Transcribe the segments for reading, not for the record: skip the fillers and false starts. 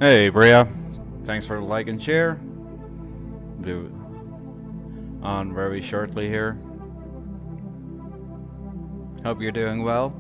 Hey, Bria. Thanks for the like and share. Do on very shortly here. Hope you're doing well.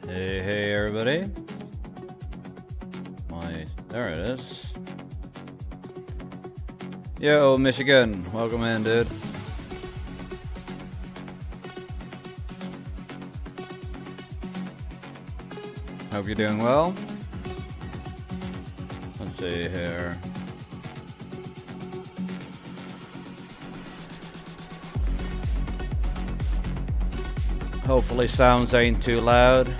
Hey, everybody. There it is. Yo, Michigan. Welcome in, dude. Hope you're doing well. Let's see here. Hopefully sounds ain't too loud.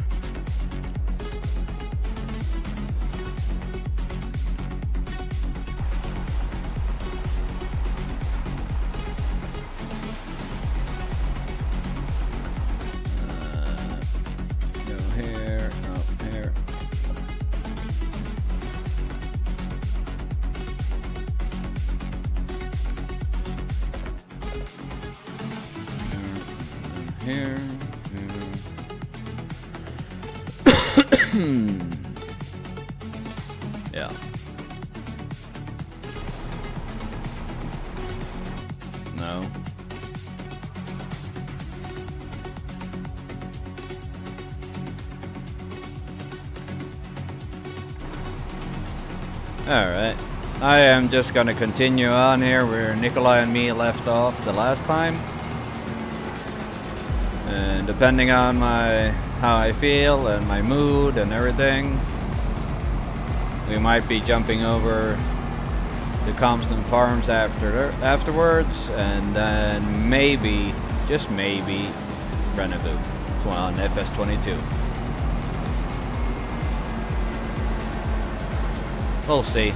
Here. Yeah. No. Alright. I am just gonna continue on here where Nikolai and me left off the last time. And depending on how I feel and my mood and everything, we might be jumping over the Compton Farms afterwards, and then maybe, just maybe, Rennebu on FS22. We'll see.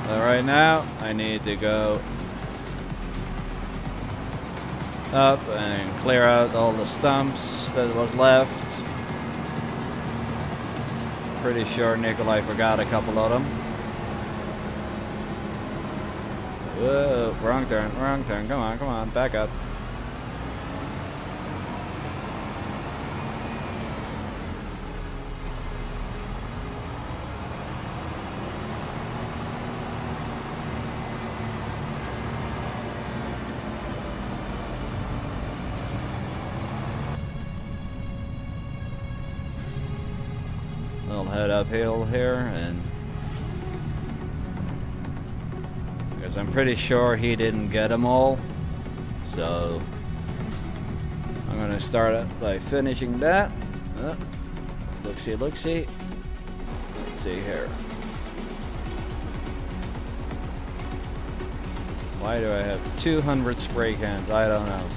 Right now, I need to go up and clear out all the stumps that was left. Pretty sure Nikolai forgot a couple of them. Whoa, wrong turn, come on, back up. head uphill here, and because I'm pretty sure he didn't get them all, so I'm gonna start by finishing that. Look-see, look-see. Let's see here. Why do I have 200 spray cans? I don't know.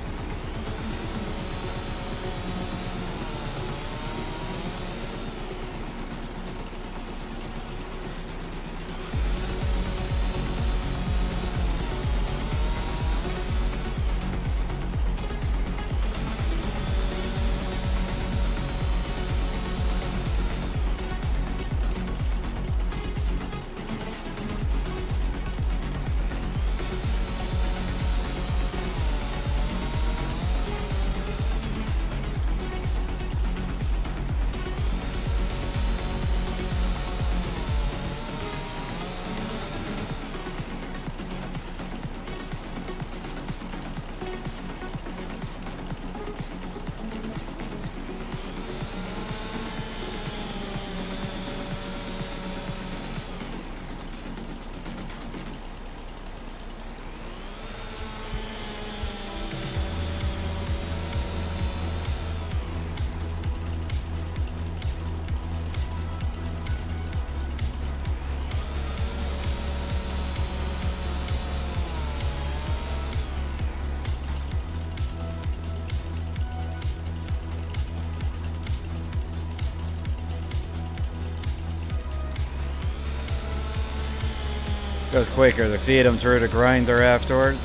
Goes quicker to feed them through the grinder afterwards.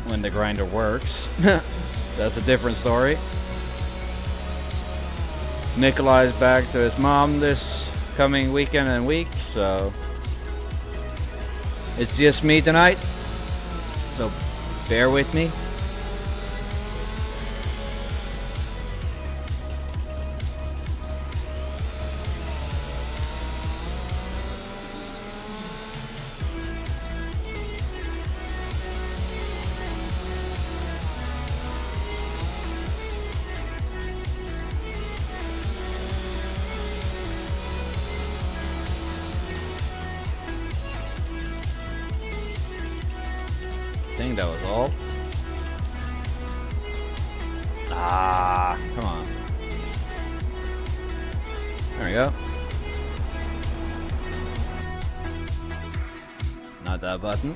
When the grinder works. That's a different story. Nikolai's back to his mom this coming weekend and week, so it's just me tonight. So bear with me. I think that was all. Ah, come on. There we go. Not that button.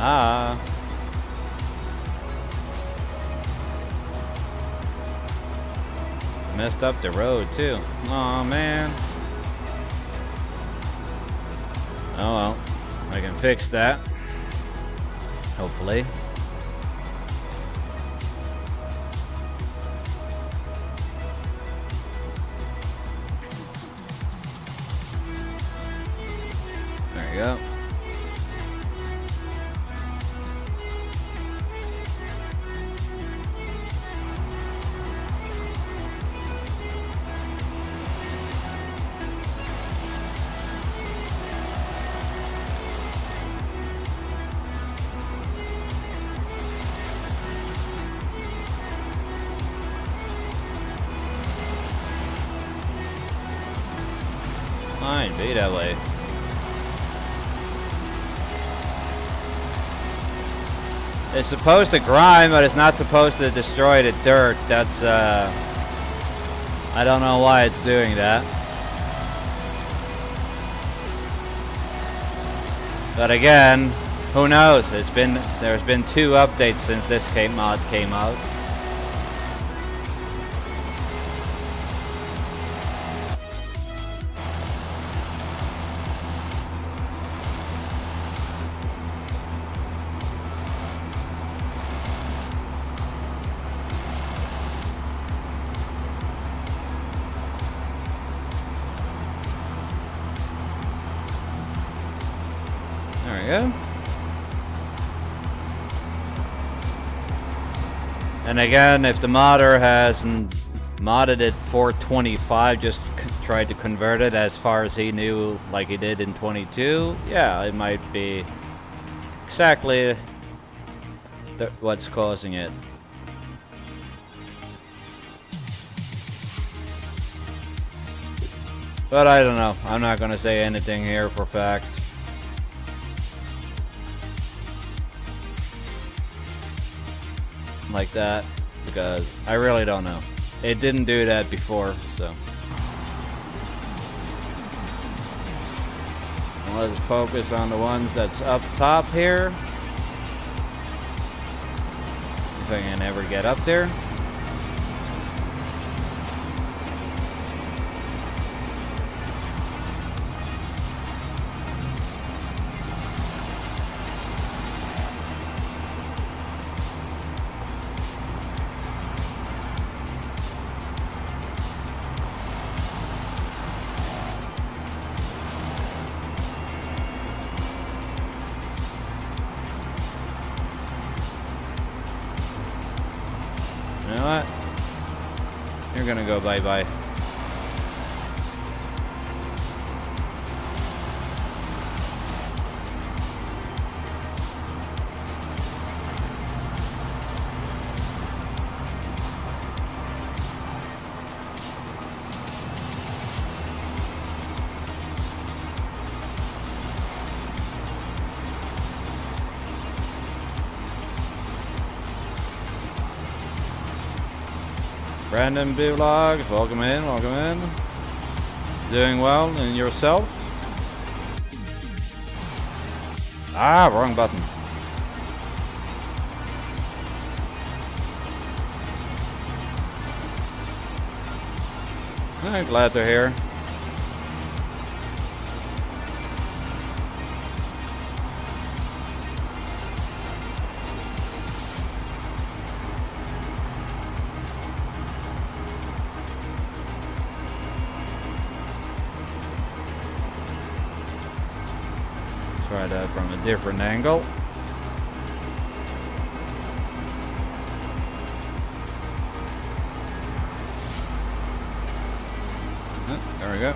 Ah. Messed up the road too. Aw, man. Oh well. I can fix that. Hopefully. There you go. Fine, be that way. It's supposed to grind, but it's not supposed to destroy the dirt. That's, I don't know why it's doing that. But again, who knows? There's been 2 updates since this mod came out. There we go. And again, if the modder hasn't modded it for 25, just tried to convert it as far as he knew, like he did in 22, yeah, it might be exactly what's causing it. But I don't know. I'm not gonna say anything here for fact. Like that, because I really don't know. It didn't do that before, so. And let's focus on the ones that's up top here. If I can ever get up there. You know what? You're gonna go bye-bye. Brandon B Vlogs, welcome in, welcome in. Doing well, and yourself? Ah, wrong button. I'm glad to hear. Try that from a different angle. There we go.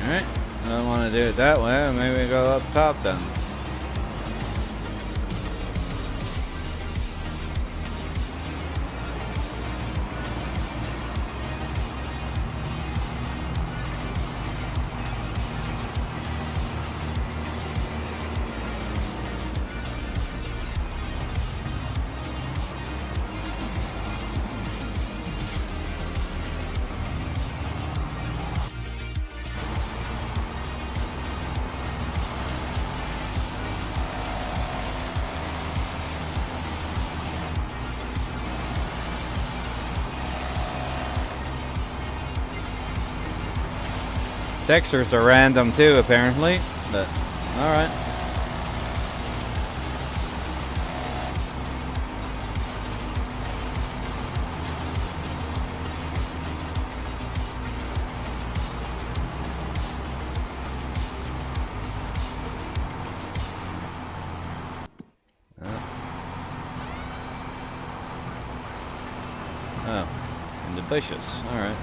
Alright, I don't want to do it that way. Maybe go up top then. Textures are random too, apparently, but alright. Oh, in the bushes, alright.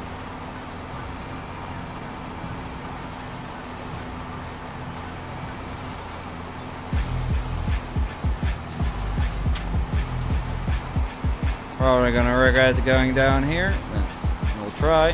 Probably gonna regret going down here, but we'll try.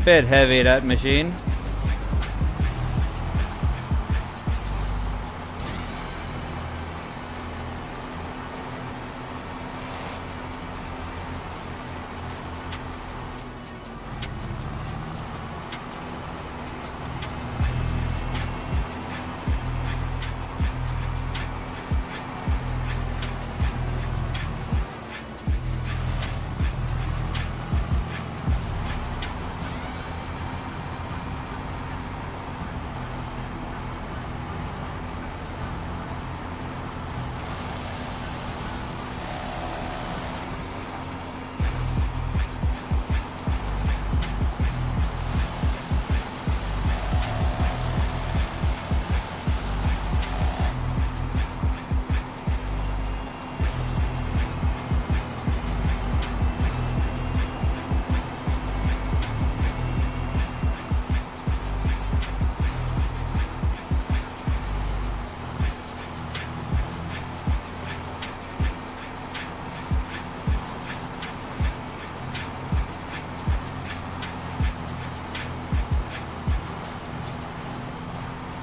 bit heavy, that machine.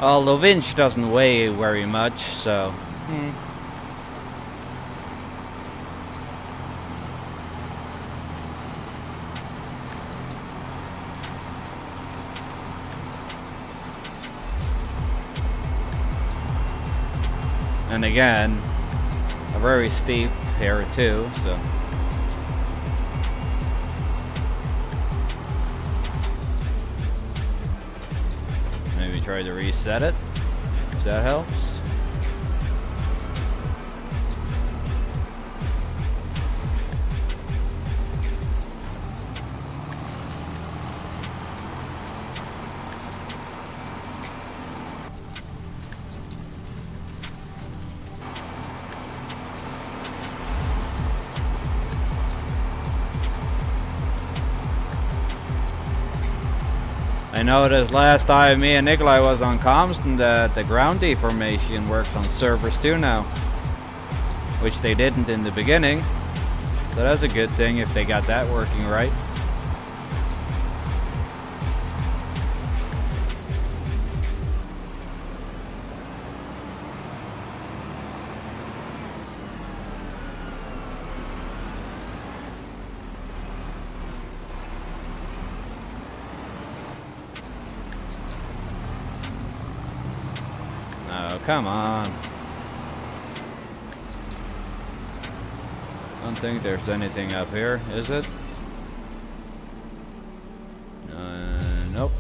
Well, the winch doesn't weigh very much, so... And again, a very steep here too, so... Maybe try to reset it, if that helps. I noticed last time me and Nikolai was on Comston that the ground deformation works on servers too now, which they didn't in the beginning, so that's a good thing if they got that working right. Oh, come on. I don't think there's anything up here, is it? Nope.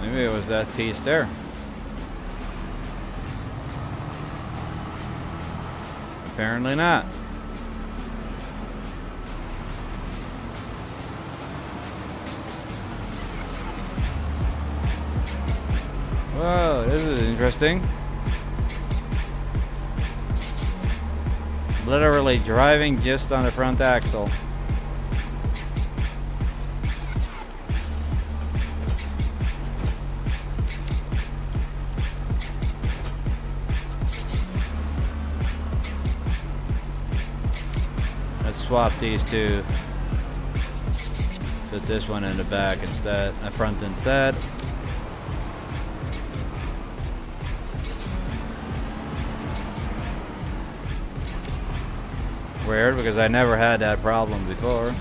Maybe it was that piece there. Apparently not. Whoa, this is interesting. Literally driving just on the front axle. Swap these two. Put this one in the back instead, front instead. Weird, because I never had that problem before.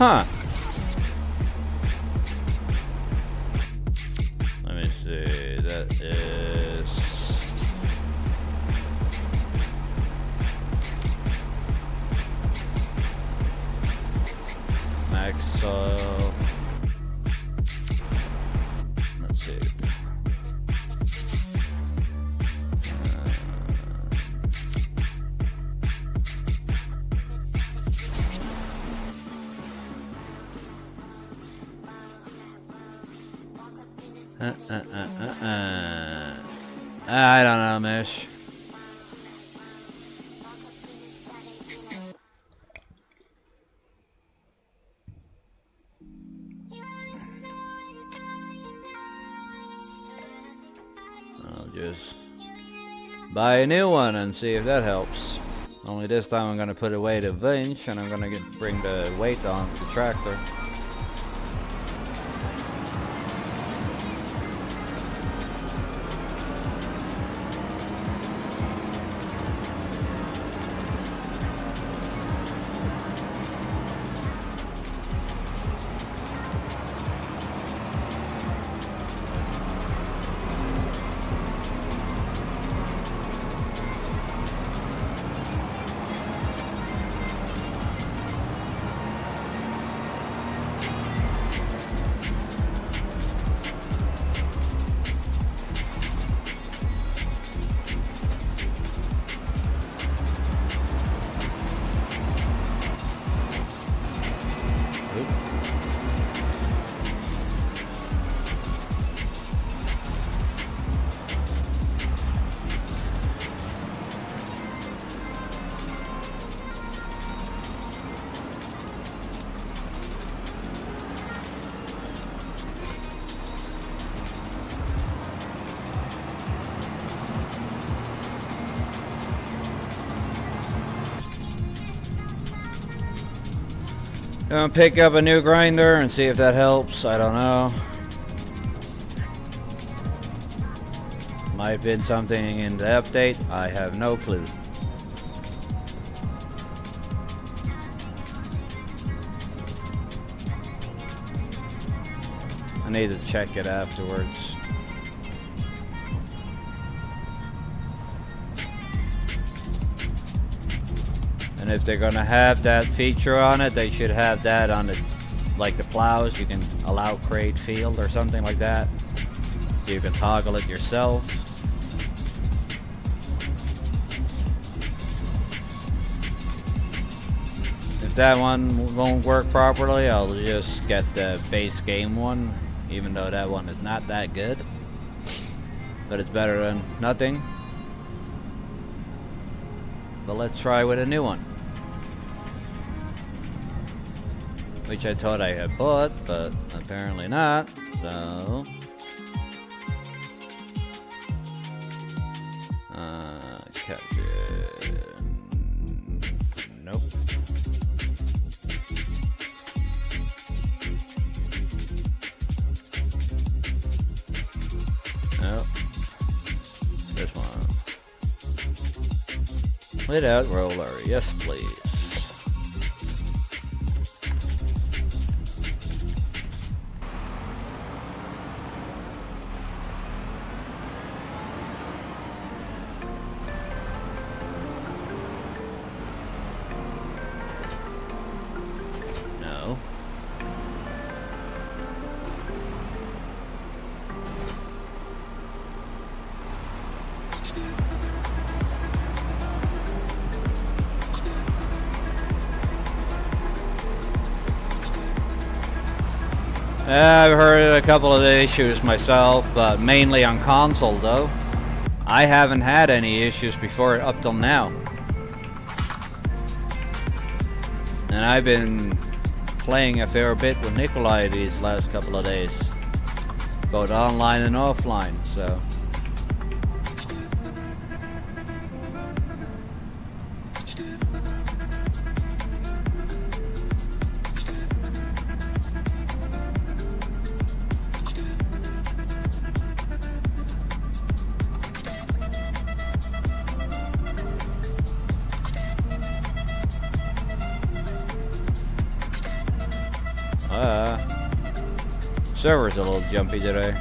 Huh. Let me see. That is... max soil. Let's see. I don't know, Mish. I'll just buy a new one and see if that helps. Only this time I'm gonna put away the winch and I'm gonna bring the weight on the tractor. Gonna pick up a new grinder and see if that helps. I don't know. Might have been something in the update. I have no clue. I need to check it afterwards. And if they're gonna have that feature on it, they should have that on it, like the plows. You can allow crate field or something like that. So you can toggle it yourself. If that one won't work properly, I'll just get the base game one, even though that one is not that good. But it's better than nothing. But let's try with a new one. Which I thought I had bought, but apparently not, so... Nope. Nope. This one. Without roller, yes please. No. I've heard a couple of the issues myself, but mainly on console though. I haven't had any issues before up till now. And I've been playing a fair bit with Nikolai these last couple of days. Both online and offline, so... Server's a little jumpy today.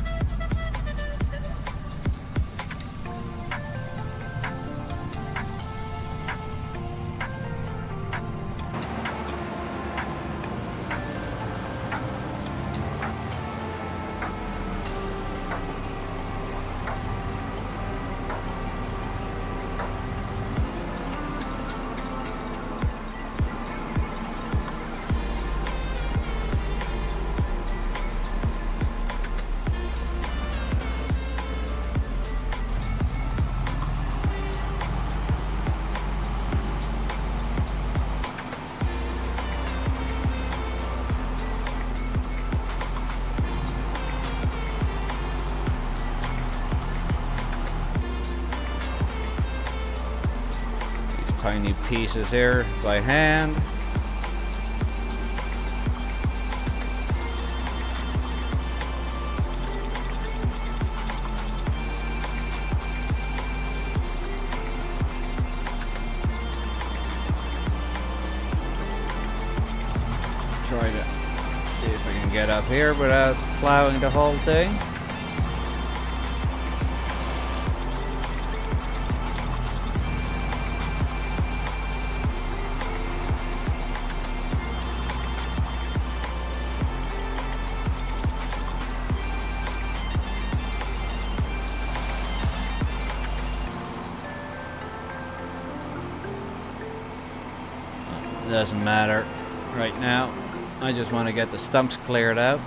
Tiny pieces here by hand. Try to see if I can get up here without plowing the whole thing. Doesn't matter right now. I just want to get the stumps cleared out.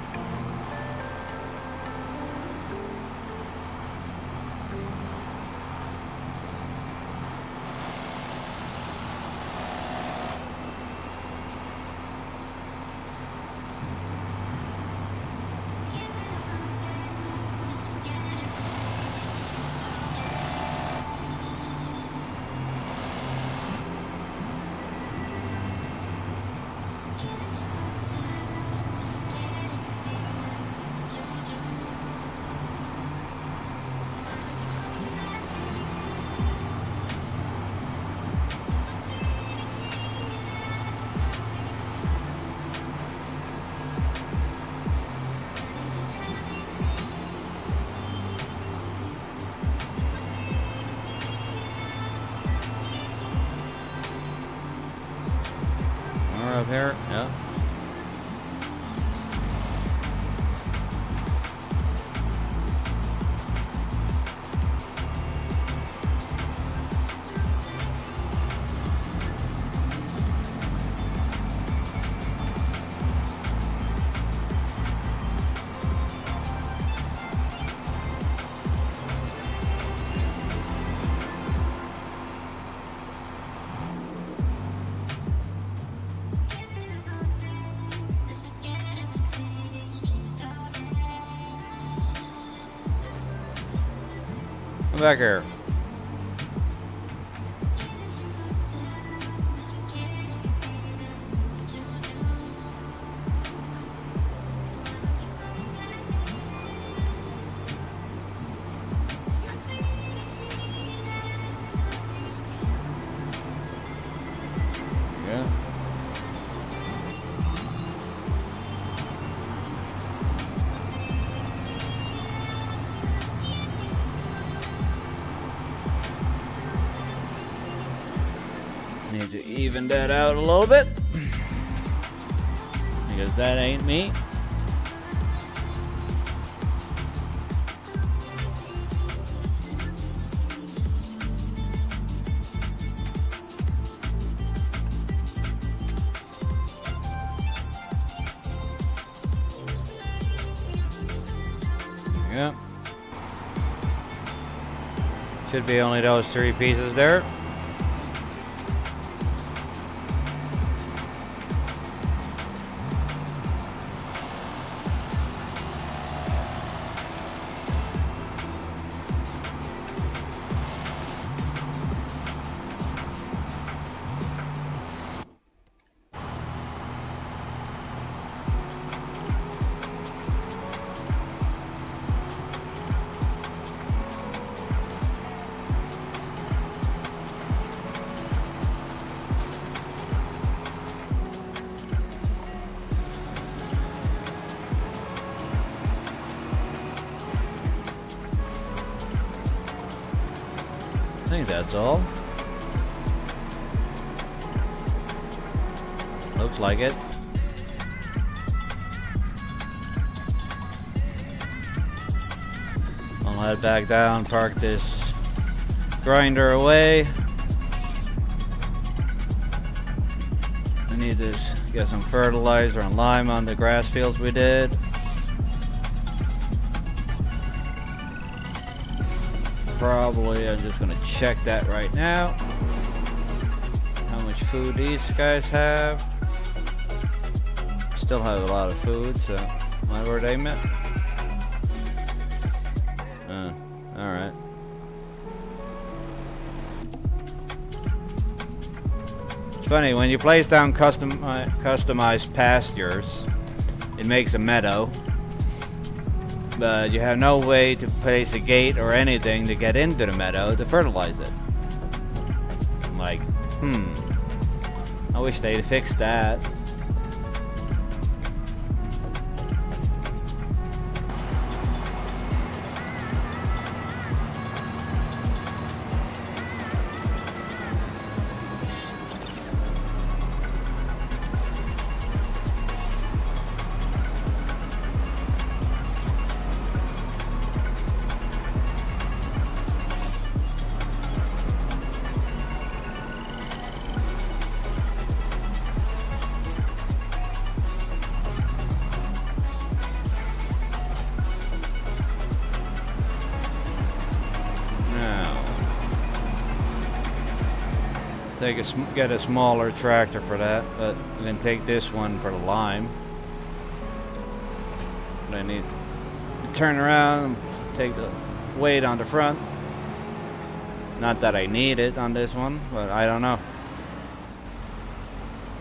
Up here, yeah. Come back here. Yeah. Need to even that out a little bit because that ain't me. Yeah. Should be only those 3 pieces there. think that's all. Looks like it. I'll head back down, park this grinder away. I need to get some fertilizer and lime on the grass fields we did. Probably, I'm just gonna check that right now. How much food these guys have. Still have a lot of food, so why were they met? Alright. It's funny, when you place down customized pastures, it makes a meadow. But you have no way to place a gate or anything to get into the meadow to fertilize it. I'm like, I wish they'd fixed that. Get a smaller tractor for that, but I'm gonna take this one for the lime. But I need to turn around and take the weight on the front. Not that I need it on this one, but I don't know.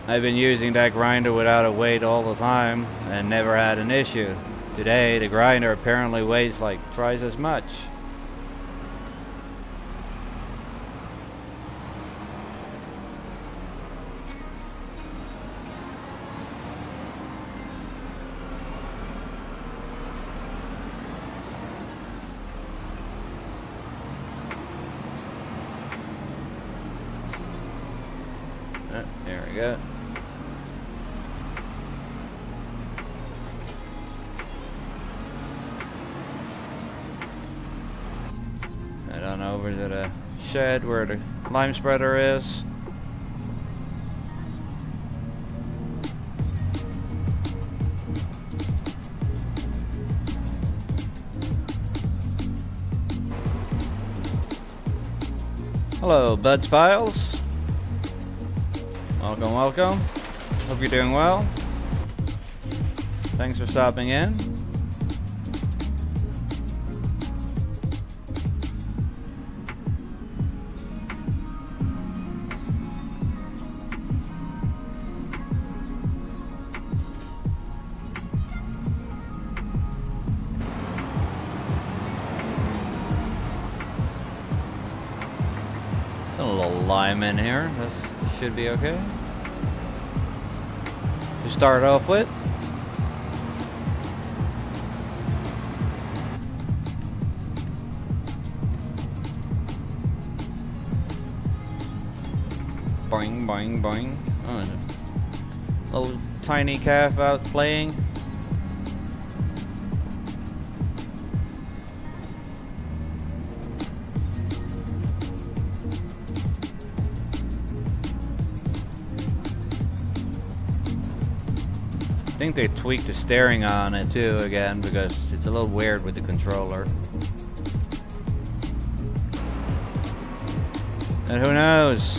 I've been using that grinder without a weight all the time and never had an issue. Today the grinder apparently weighs like twice as much. There we go. Head on over to the shed where the lime spreader is. Hello, Bud's Files. Welcome, welcome. Hope you're doing well. Thanks for stopping in. A little lime in here. This should be okay. To start off with. Boing, boing, boing. Oh, little tiny calf out playing. I think they tweaked the steering on it too again because it's a little weird with the controller. And who knows?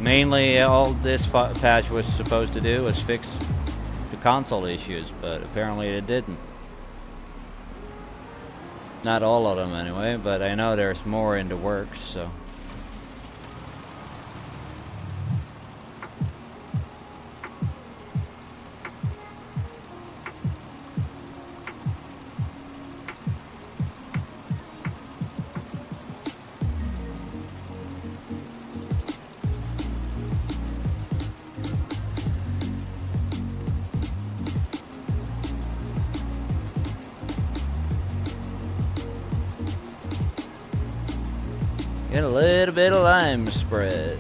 Mainly all this patch was supposed to do was fix the console issues, but apparently it didn't. Not all of them anyway, but I know there's more in the works, so. Get a little bit of lime spread.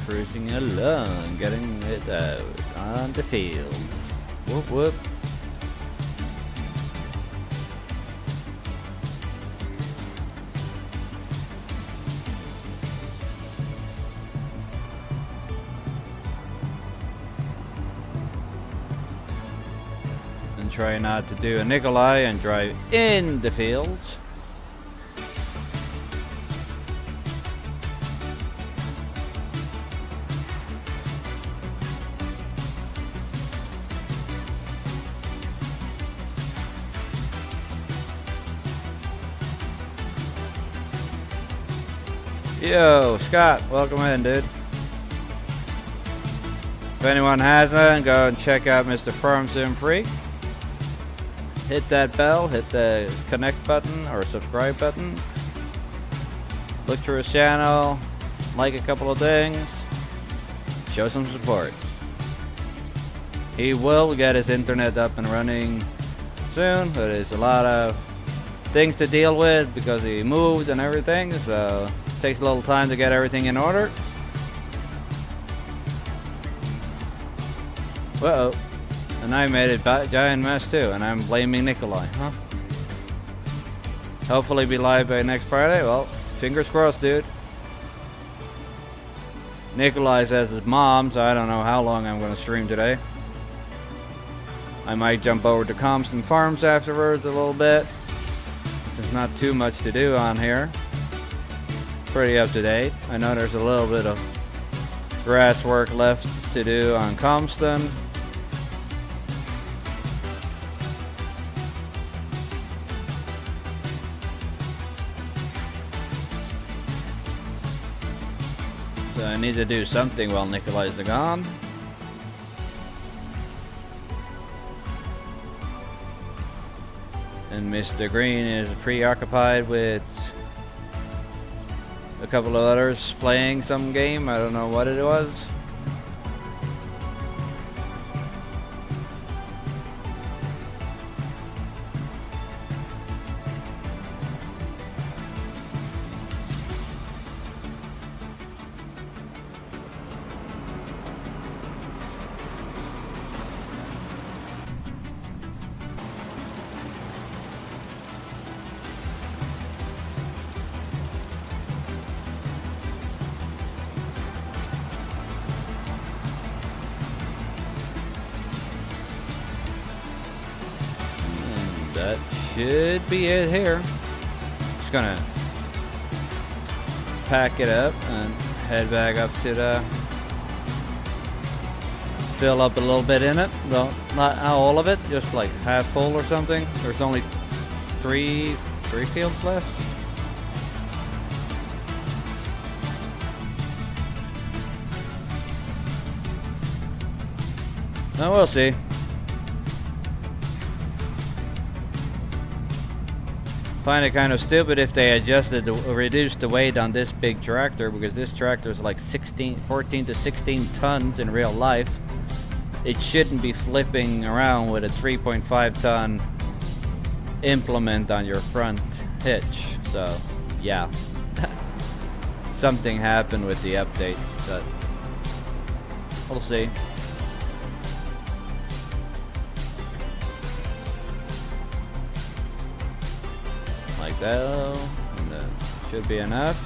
Cruising along, getting it out on the field. Whoop whoop. And try not to do a Nikolai and drive in the fields. Yo, Scott, welcome in, dude. If anyone hasn't, go and check out Mr. Farm Sim Freak. Hit that bell, hit the connect button or subscribe button. Look through his channel, like a couple of things, show some support. He will get his internet up and running soon, but there's a lot of things to deal with because he moved and everything, so takes a little time to get everything in order. Uh-oh. And I made a giant mess too, and I'm blaming Nikolai, huh? Hopefully be live by next Friday. Well, fingers crossed, dude. Nikolai says his mom, so I don't know how long I'm going to stream today. I might jump over to Compton Farms afterwards a little bit. There's not too much to do on here. Pretty up to date. I know there's a little bit of grass work left to do on Compton. So I need to do something while Nikolai's gone. And Mr. Green is preoccupied with a couple of others playing some game. I don't know what it was. That should be it here. Just gonna pack it up and head back up to the fill up a little bit in it. Well, not all of it, just like half full or something. There's only three fields left. Now we'll see. Find it kind of stupid if they reduced the weight on this big tractor, because this tractor is like 14 to 16 tons in real life. It shouldn't be flipping around with a 3.5 ton implement on your front hitch. So yeah, something happened with the update, but we'll see. Like that, and that should be enough.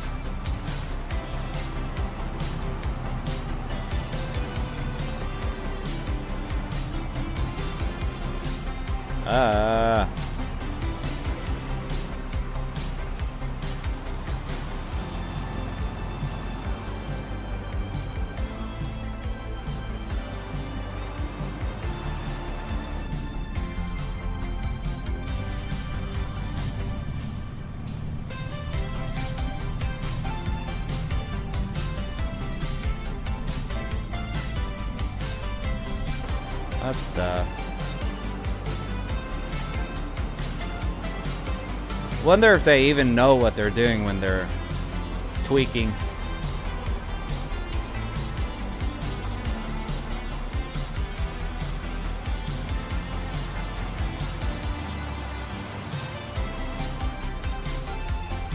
That's wonder if they even know what they're doing when they're tweaking.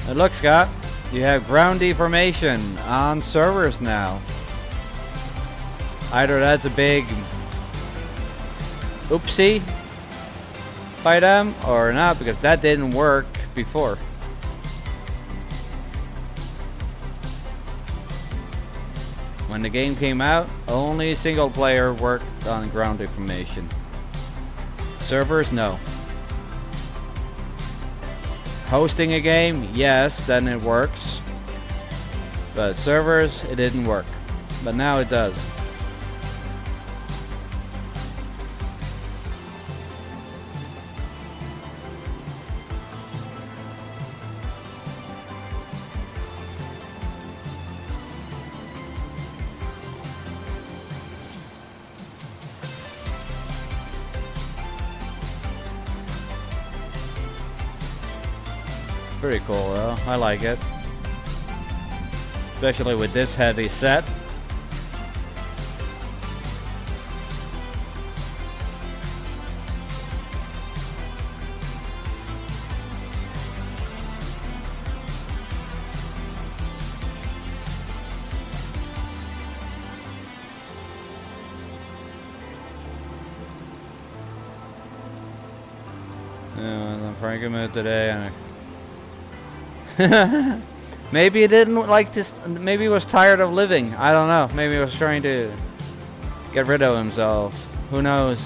And look, Scott, you have ground deformation on servers now. Either that's a big oopsie by them or not, because that didn't work before. When the game came out, only single player worked on ground deformation. Servers, no. Hosting a game, yes, then it works. But servers, it didn't work. But now it does. Pretty cool though, I like it. Especially with this heavy set. I'm pranking mood today. Maybe he didn't like this. Maybe he was tired of living. I don't know. Maybe he was trying to get rid of himself. Who knows?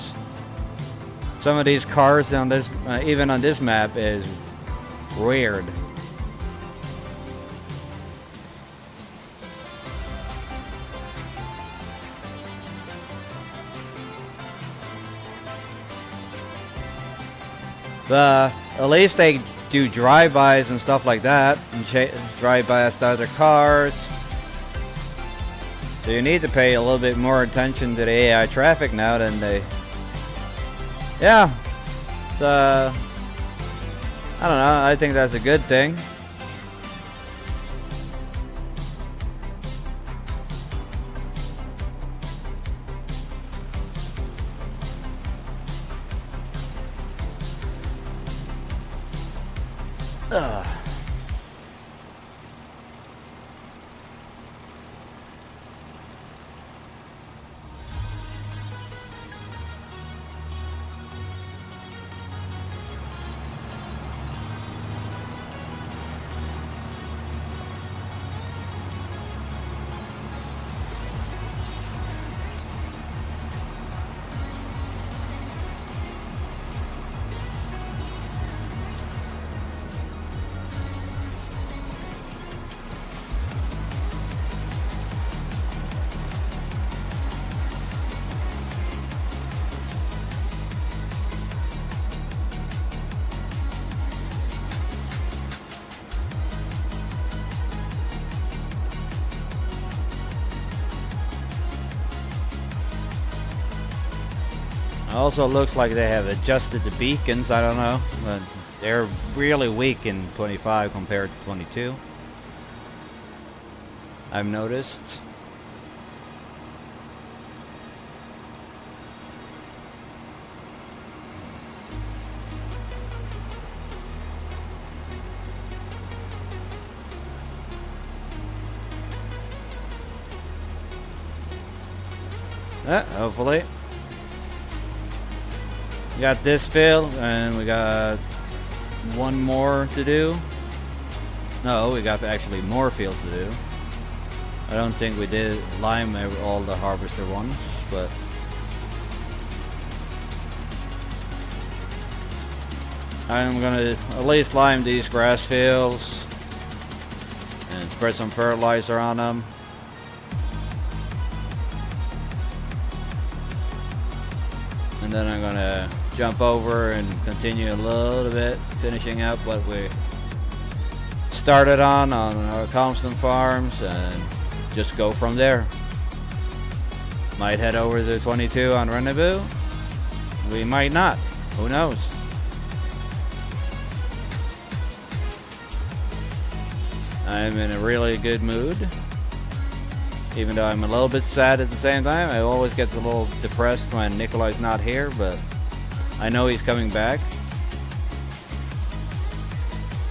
Some of these cars on this, even on this map, is weird. But at least they do drive-bys and stuff like that, and drive past other cars. So you need to pay a little bit more attention to the AI traffic now than they. Yeah, it's, I don't know. I think that's a good thing. Also looks like they have adjusted the beacons. I don't know, but they're really weak in 25 compared to 22. I've noticed. Hopefully. We got this field, and we got one more to do. No, we got actually more field to do. I don't think we did lime all the harvester ones, but I'm gonna at least lime these grass fields and spread some fertilizer on them. And then I'm gonna jump over and continue a little bit, finishing up what we started on our Compton farms, and just go from there. Might head over to 22 on Rendezvous, we might not. Who knows? I'm in a really good mood. Even though I'm a little bit sad at the same time. I always get a little depressed when Nikolai's not here, but I know he's coming back.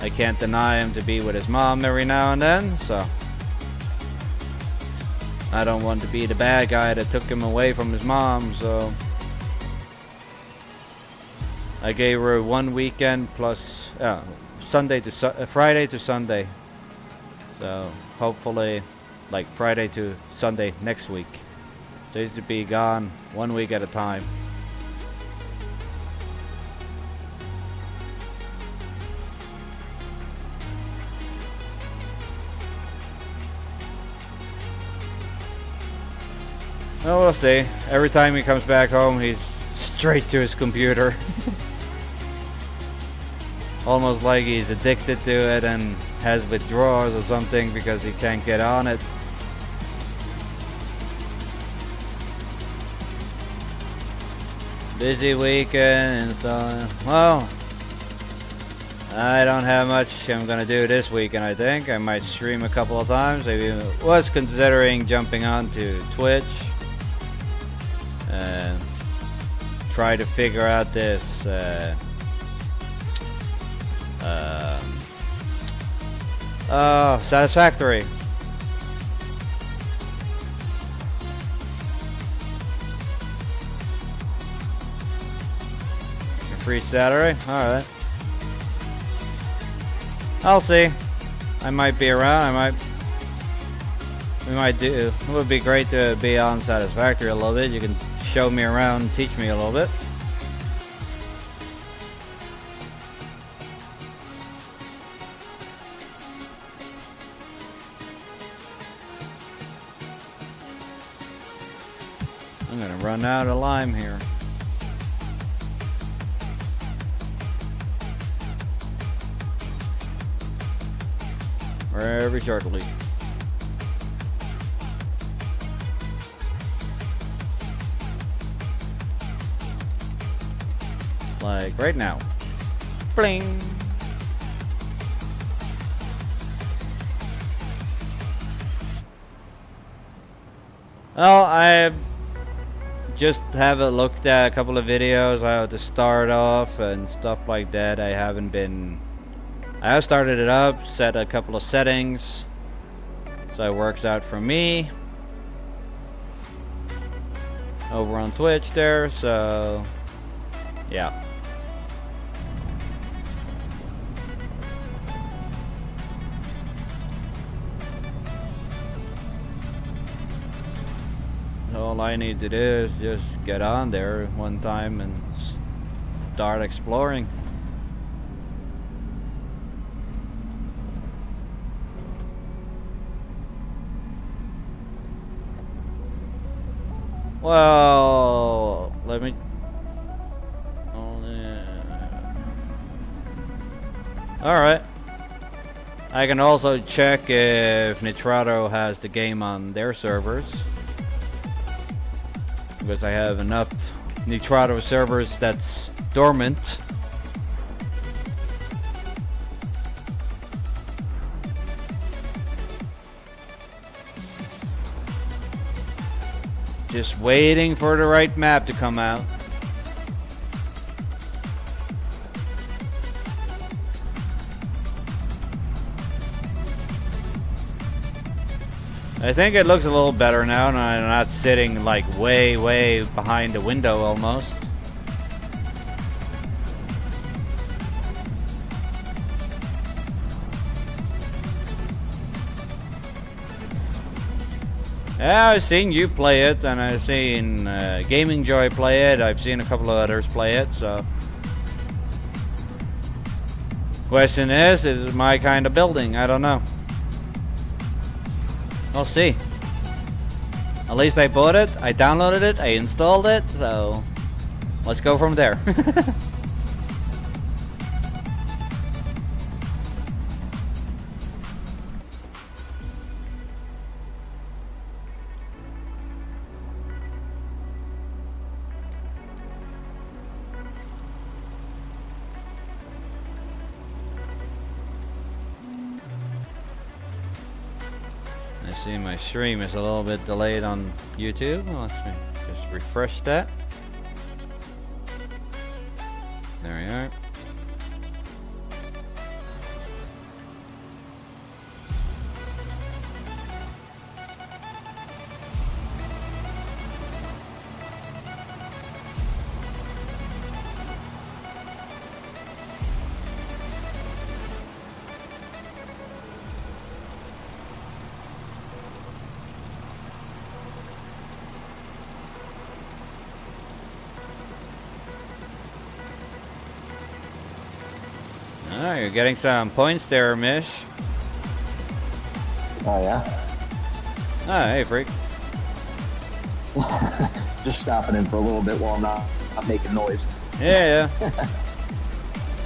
I can't deny him to be with his mom every now and then, so I don't want to be the bad guy that took him away from his mom, so I gave her 1 weekend plus Friday to Sunday. So hopefully like Friday to Sunday next week. So he's to be gone 1 week at a time. Well, we'll see. Every time he comes back home, he's straight to his computer. Almost like he's addicted to it and has withdrawals or something because he can't get on it. Busy weekend and so, well, I don't have much I'm gonna do this weekend. I think I might stream a couple of times. I was considering jumping onto Twitch and try to figure out this Satisfactory. Free Saturday? Alright. I'll see. I might be around. We might do. It would be great to be on Satisfactory a little bit. You can show me around, teach me a little bit. I'm gonna run out of lime here. Very shortly. Like right now. Bling! Well, I just haven't looked at a couple of videos how to start off and stuff like that. I have started it up, set a couple of settings, so it works out for me over on Twitch there, so yeah. All I need to do is just get on there one time and start exploring. Well, let me. Alright. I can also check if Nitrado has the game on their servers, because I have enough Nitrado servers that's dormant. Just waiting for the right map to come out. I think it looks a little better now, and I'm not sitting like way behind the window almost. Yeah, I've seen you play it, and I've seen Gaming Joy play it. I've seen a couple of others play it, so. Question is it my kind of building? I don't know. We'll see. At least I bought it, I downloaded it, I installed it, so let's go from there. see my stream is a little bit delayed on YouTube. Let's just refresh that. There we are. Oh, you're getting some points there, Mish. Oh, yeah? Oh, hey, freak. Just stopping in for a little bit while I'm not making noise. Yeah.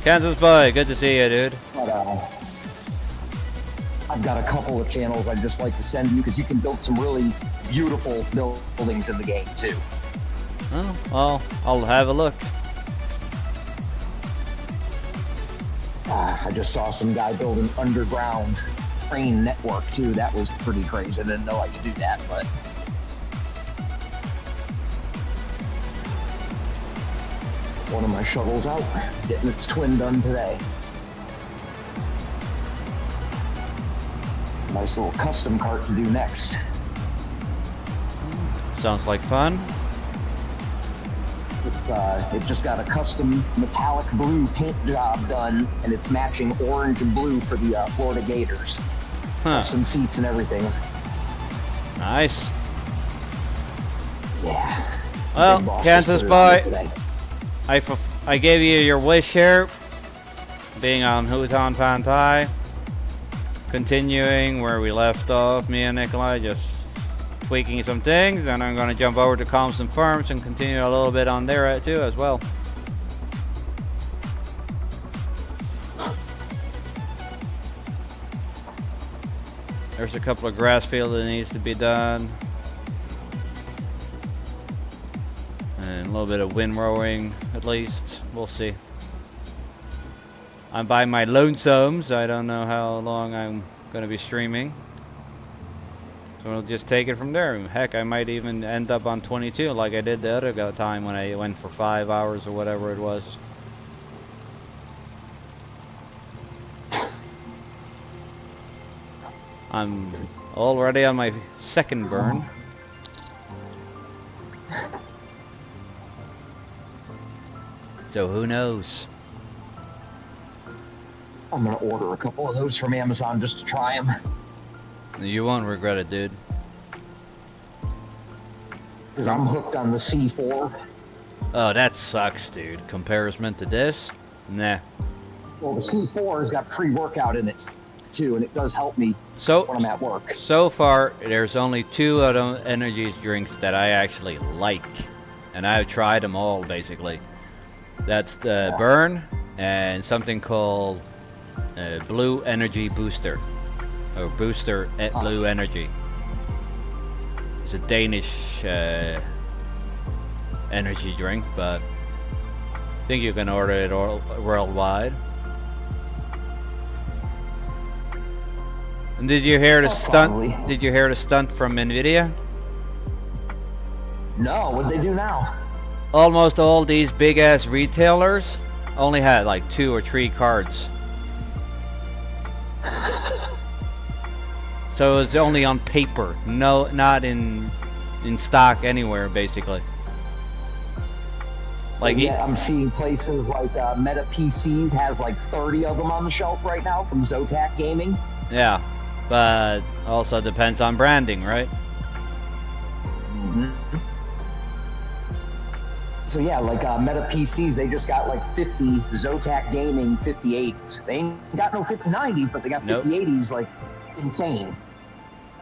Kansas boy, good to see you, dude. But, I've got a couple of channels I'd just like to send you because you can build some really beautiful buildings in the game, too. Oh, well, I'll have a look. I just saw some guy build an underground train network too. That was pretty crazy. I didn't know I could do that, but one of my shovels out, getting its twin done today. Nice little custom cart to do next. Sounds like fun. It just got a custom metallic blue paint job done, and it's matching orange and blue for the Florida Gators. Huh. Custom seats and everything. Nice. Yeah. Well, Kansas boy, I gave you your wish here, being on Huntan Pantai. Continuing where we left off, me and Nikolai just tweaking some things, and I'm going to jump over to Compton Farms and continue a little bit on there too as well. There's a couple of grass field that needs to be done, and a little bit of windrowing at least. We'll see. I'm by my lonesome, so I don't know how long I'm going to be streaming. So we'll just take it from there. Heck, I might even end up on 22 like I did the other time when I went for 5 hours or whatever it was. I'm already on my second burn. So who knows? I'm gonna order a couple of those from Amazon just to try them. You won't regret it, dude. Because I'm hooked on the C4. Oh, that sucks, dude. Comparison to this? Nah. Well, the C4 has got pre-workout in it, too, and it does help me when I'm at work. So far, there's only 2 of those energy drinks that I actually like. And I've tried them all, basically. That's the Burn and something called Blue Energy Booster. Or Booster at Blue Energy. It's a Danish energy drink, but I think you can order it all worldwide. And did you hear the stunt? Probably. Did you hear the stunt from Nvidia? No, what'd they do now? Almost all these big ass retailers only had like 2 or 3 cards. So it's only on paper, no, not in stock anywhere, basically. Like yeah, I'm seeing places like Meta PCs has like 30 of them on the shelf right now from Zotac Gaming. Yeah, but also depends on branding, right? Mm-hmm. So yeah, like Meta PCs, they just got like 50 Zotac Gaming 5080s. They ain't got no 5090s, but they got 5080s, like insane.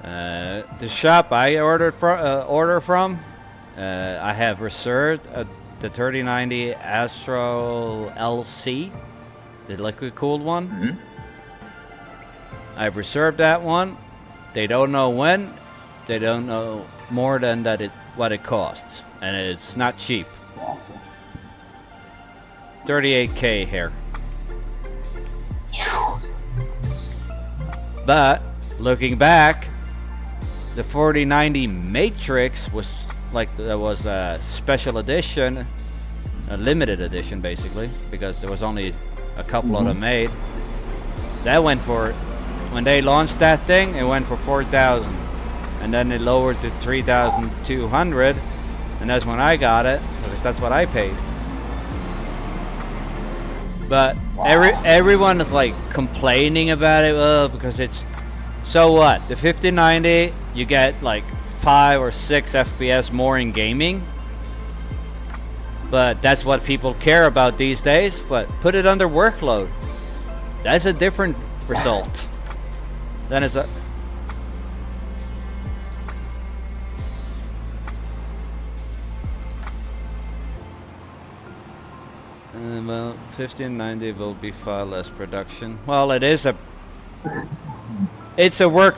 The shop I order from, I have reserved the 3090 Astro LC, the liquid cooled one. Mm-hmm. I've reserved that one. They don't know when. They don't know more than what it costs, and it's not cheap. 38K here. But looking back, the 4090 Matrix was like, there was a special edition, a limited edition basically, because there was only a couple of them made. That went for, when they launched that thing, it went for 4,000, and then they lowered to 3,200, and that's when I got it, because that's what I paid. But everyone is like complaining about it, because it's, so what? The 5090, you get like 5 or 6 FPS more in gaming, but that's what people care about these days. But put it under workload, that's a different result. Then it's a well, 1590 will be far less production. Well, it's a work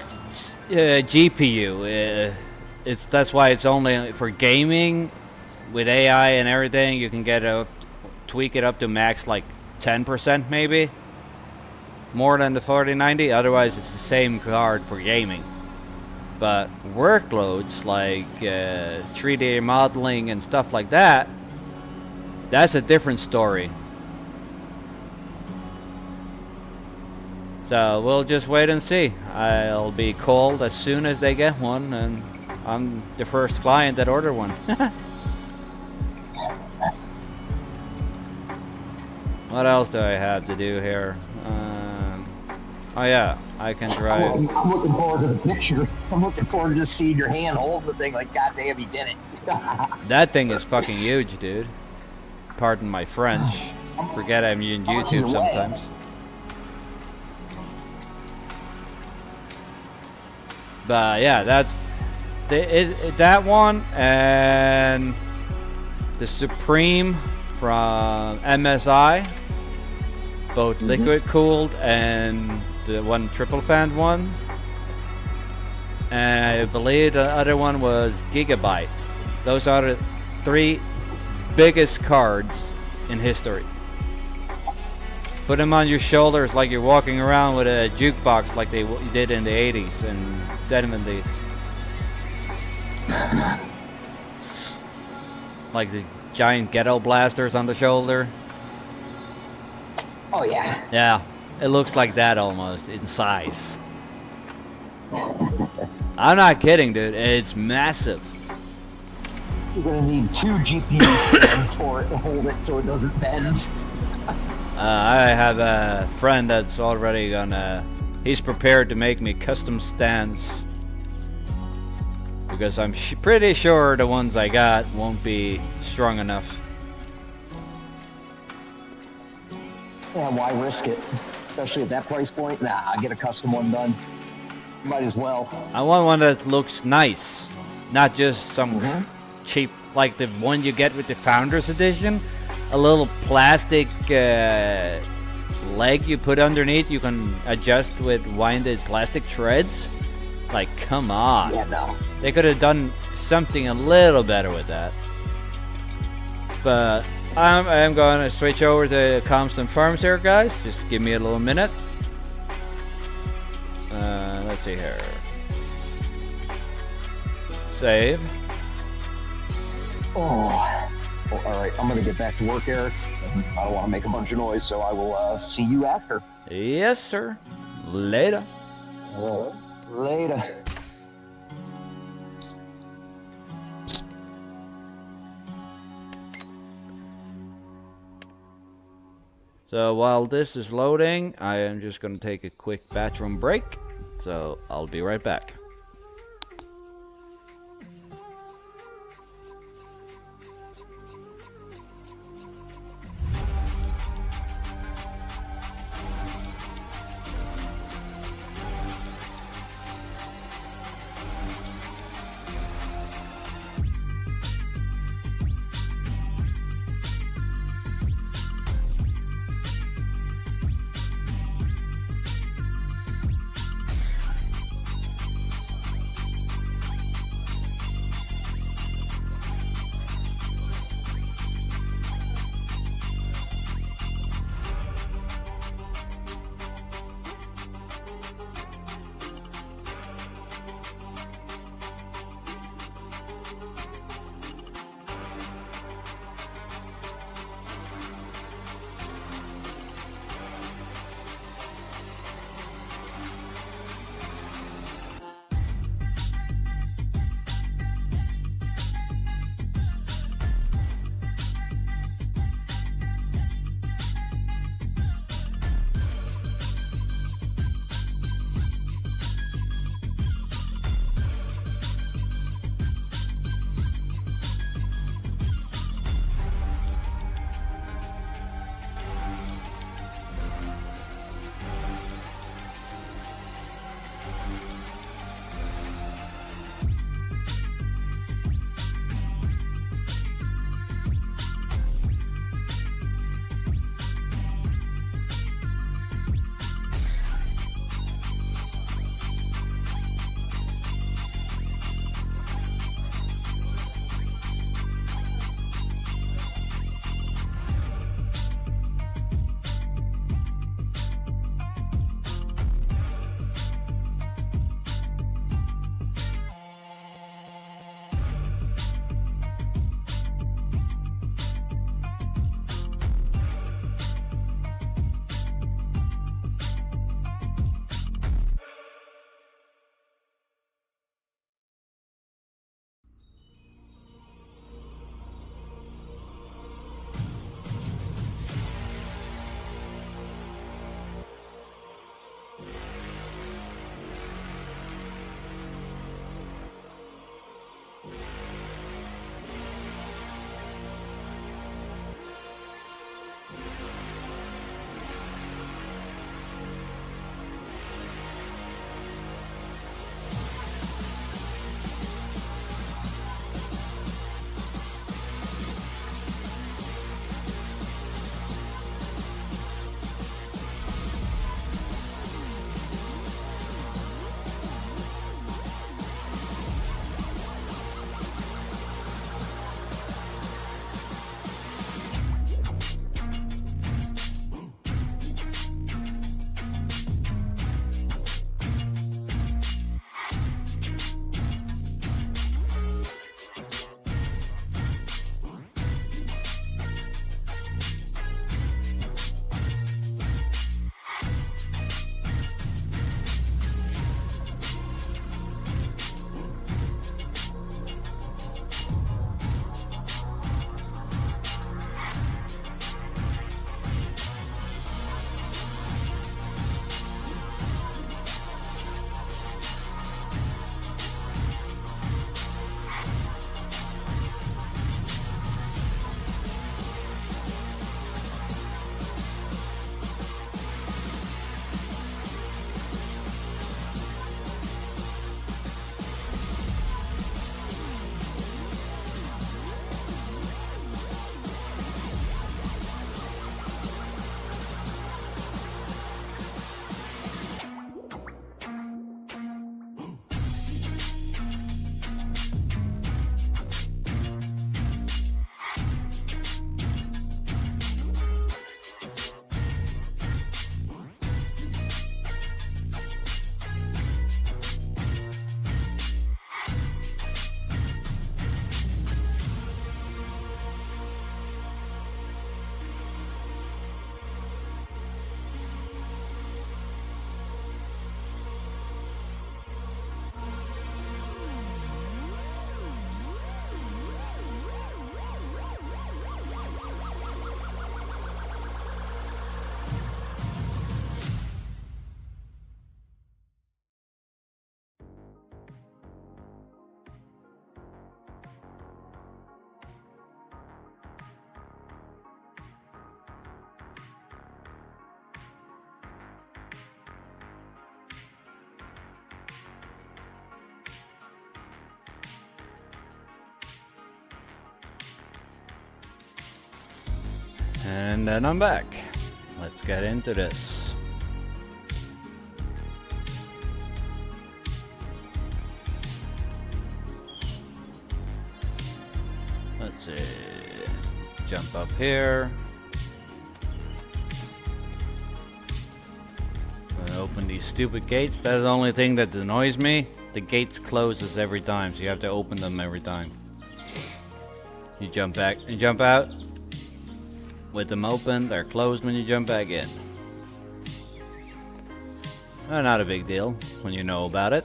GPU. That's why it's only for gaming. With AI and everything, you can tweak it up to max like 10% maybe, more than the 4090. Otherwise, it's the same card for gaming. But workloads like 3D modeling and stuff like that, that's a different story. So we'll just wait and see. I'll be called as soon as they get one, and I'm the first client that ordered one. What else do I have to do here? Oh yeah, I can drive. I'm looking forward to the picture. I'm looking forward to just seeing your hand hold the thing like, goddamn, he did it. That thing is fucking huge, dude. Pardon my French. Forget I'm in YouTube sometimes. But yeah, that's that one, and the Supreme from MSI, both liquid cooled and the one triple fan one, and I believe the other one was Gigabyte. Those are the 3 biggest cards in history. Put them on your shoulders like you're walking around with a jukebox, like they did in the 80s and 70s. Like the giant ghetto blasters on the shoulder. Oh yeah. Yeah, it looks like that almost in size. I'm not kidding, dude. It's massive. You're gonna need 2 GPU stands for it to hold it so it doesn't bend. I have a friend that's already he's prepared to make me custom stands, because I'm pretty sure the ones I got won't be strong enough. Yeah, why risk it? Especially at that price point. Nah, I'll get a custom one done. Might as well. I want one that looks nice, not just some cheap, like the one you get with the Founders Edition. A little plastic leg you put underneath, you can adjust with winded plastic threads. Like, come on. Yeah, no. They could have done something a little better with that. But I'm going to switch over to Constant Farms here, guys. Just give me a little minute. Let's see here. Save. Oh. Well, all right, I'm going to get back to work, Eric. I don't want to make a bunch of noise, so I will see you after. Yes, sir. Later. Later. So while this is loading, I am just going to take a quick bathroom break. So I'll be right back. And then I'm back. Let's get into this. Let's see. Jump up here. Open these stupid gates. That's the only thing that annoys me. The gates closes every time, so you have to open them every time. You jump back and jump out with them open. They're closed when you jump back in. Not a big deal when you know about it.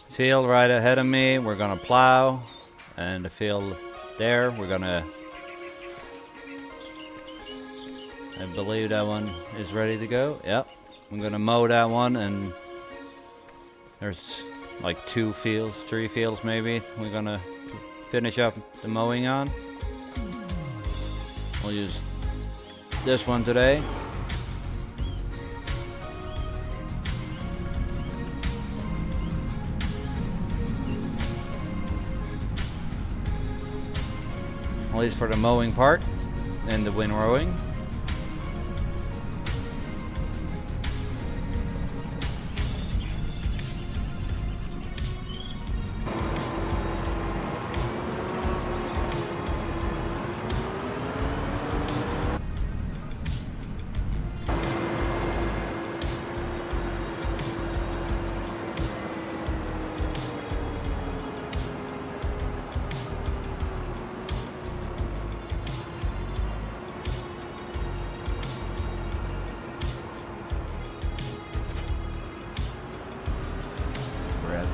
Field right ahead of me, we're gonna plow, and the field there, we're gonna, I believe that one is ready to go. Yep, I'm gonna mow that one, and there's like 2 fields, 3 fields maybe we're gonna finish up the mowing on. We'll use this one today. At least for the mowing part and the windrowing.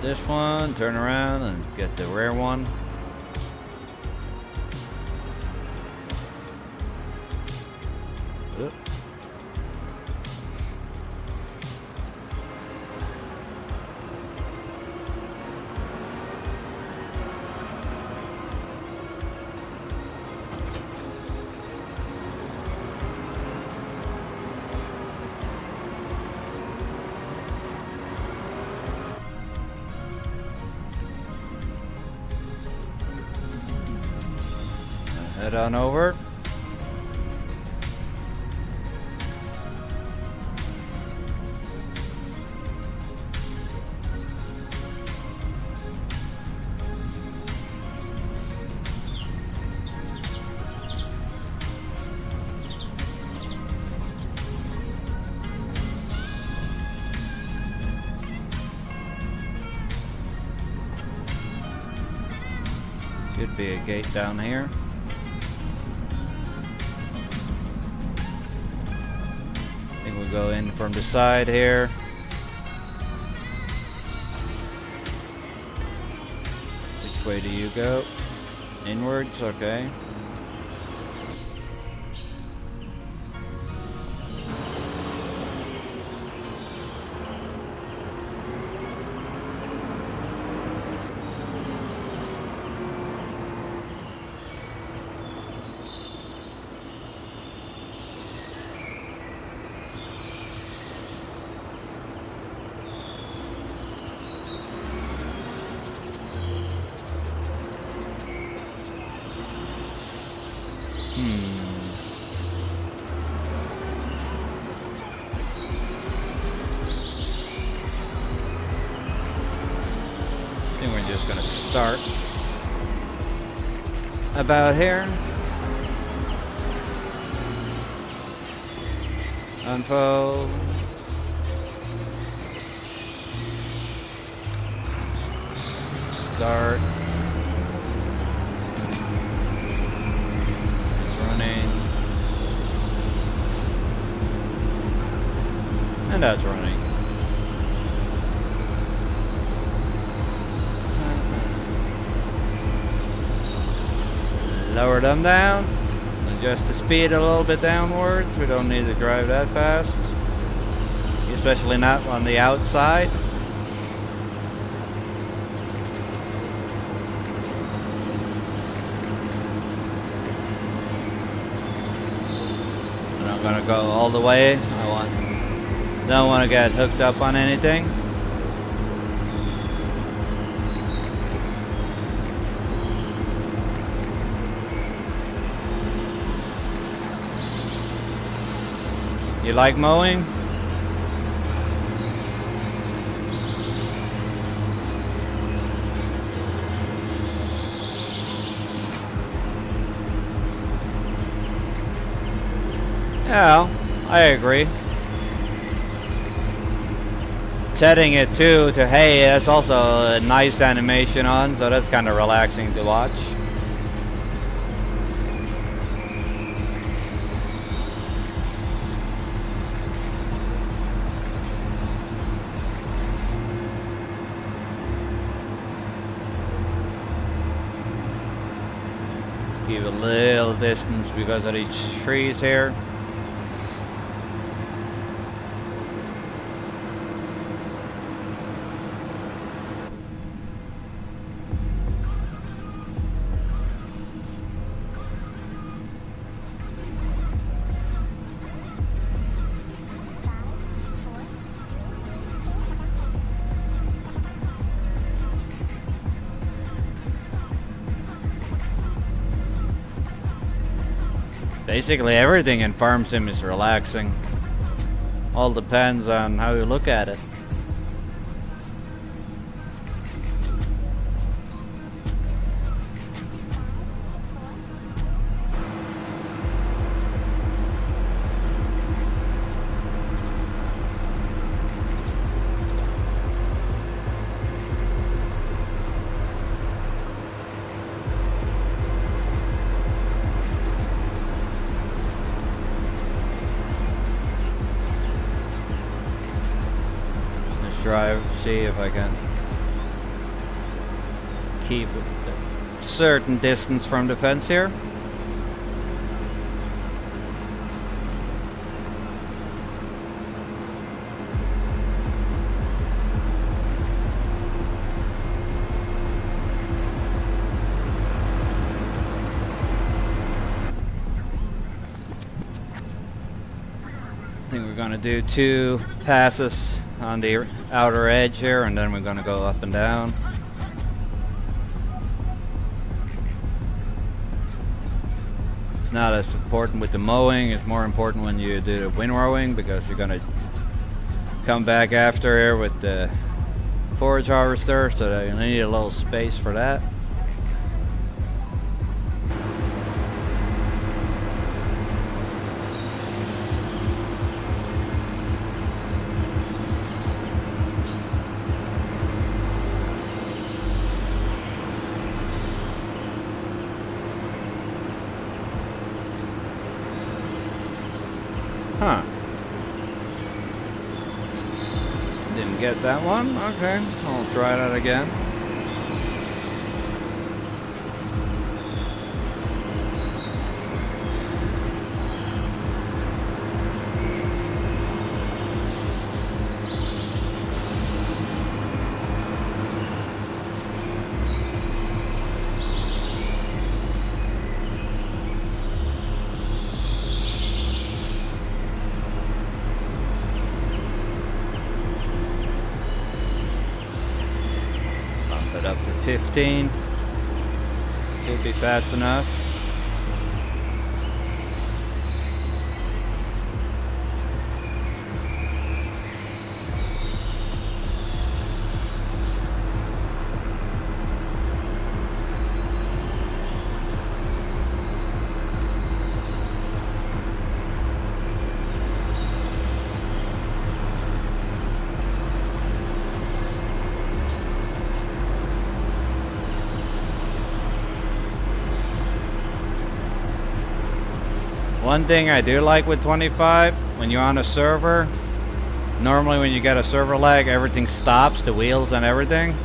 This one, turn around and get the rare one. Oop. Head on over. Should be a gate down here. We'll go in from the side here. Which way do you go? Inwards, okay. I think we're just gonna start about here. Unfold. Start. It's running. And that's running. Lower them down. Adjust the speed a little bit downwards. We don't need to drive that fast. Especially not on the outside. And I'm gonna go all the way. Don't want to get hooked up on anything. You like mowing? Yeah, I agree. Setting it to hay, that's also a nice animation on, so that's kind of relaxing to watch. Give a little distance because of these trees here. Basically everything in Farm Sim is relaxing. All depends on how you look at it. Drive, see if I can keep a certain distance from the fence here. I think we're gonna do 2 passes on the outer edge here, and then we're going to go up and down. It's not as important with the mowing, it's more important when you do the windrowing, because you're going to come back after here with the forage harvester, so you need a little space for that. Huh. Didn't get that one? Okay, I'll try that again. Up to 15. Should be fast enough. One thing I do like with 25, when you're on a server, normally when you get a server lag, everything stops, the wheels and everything.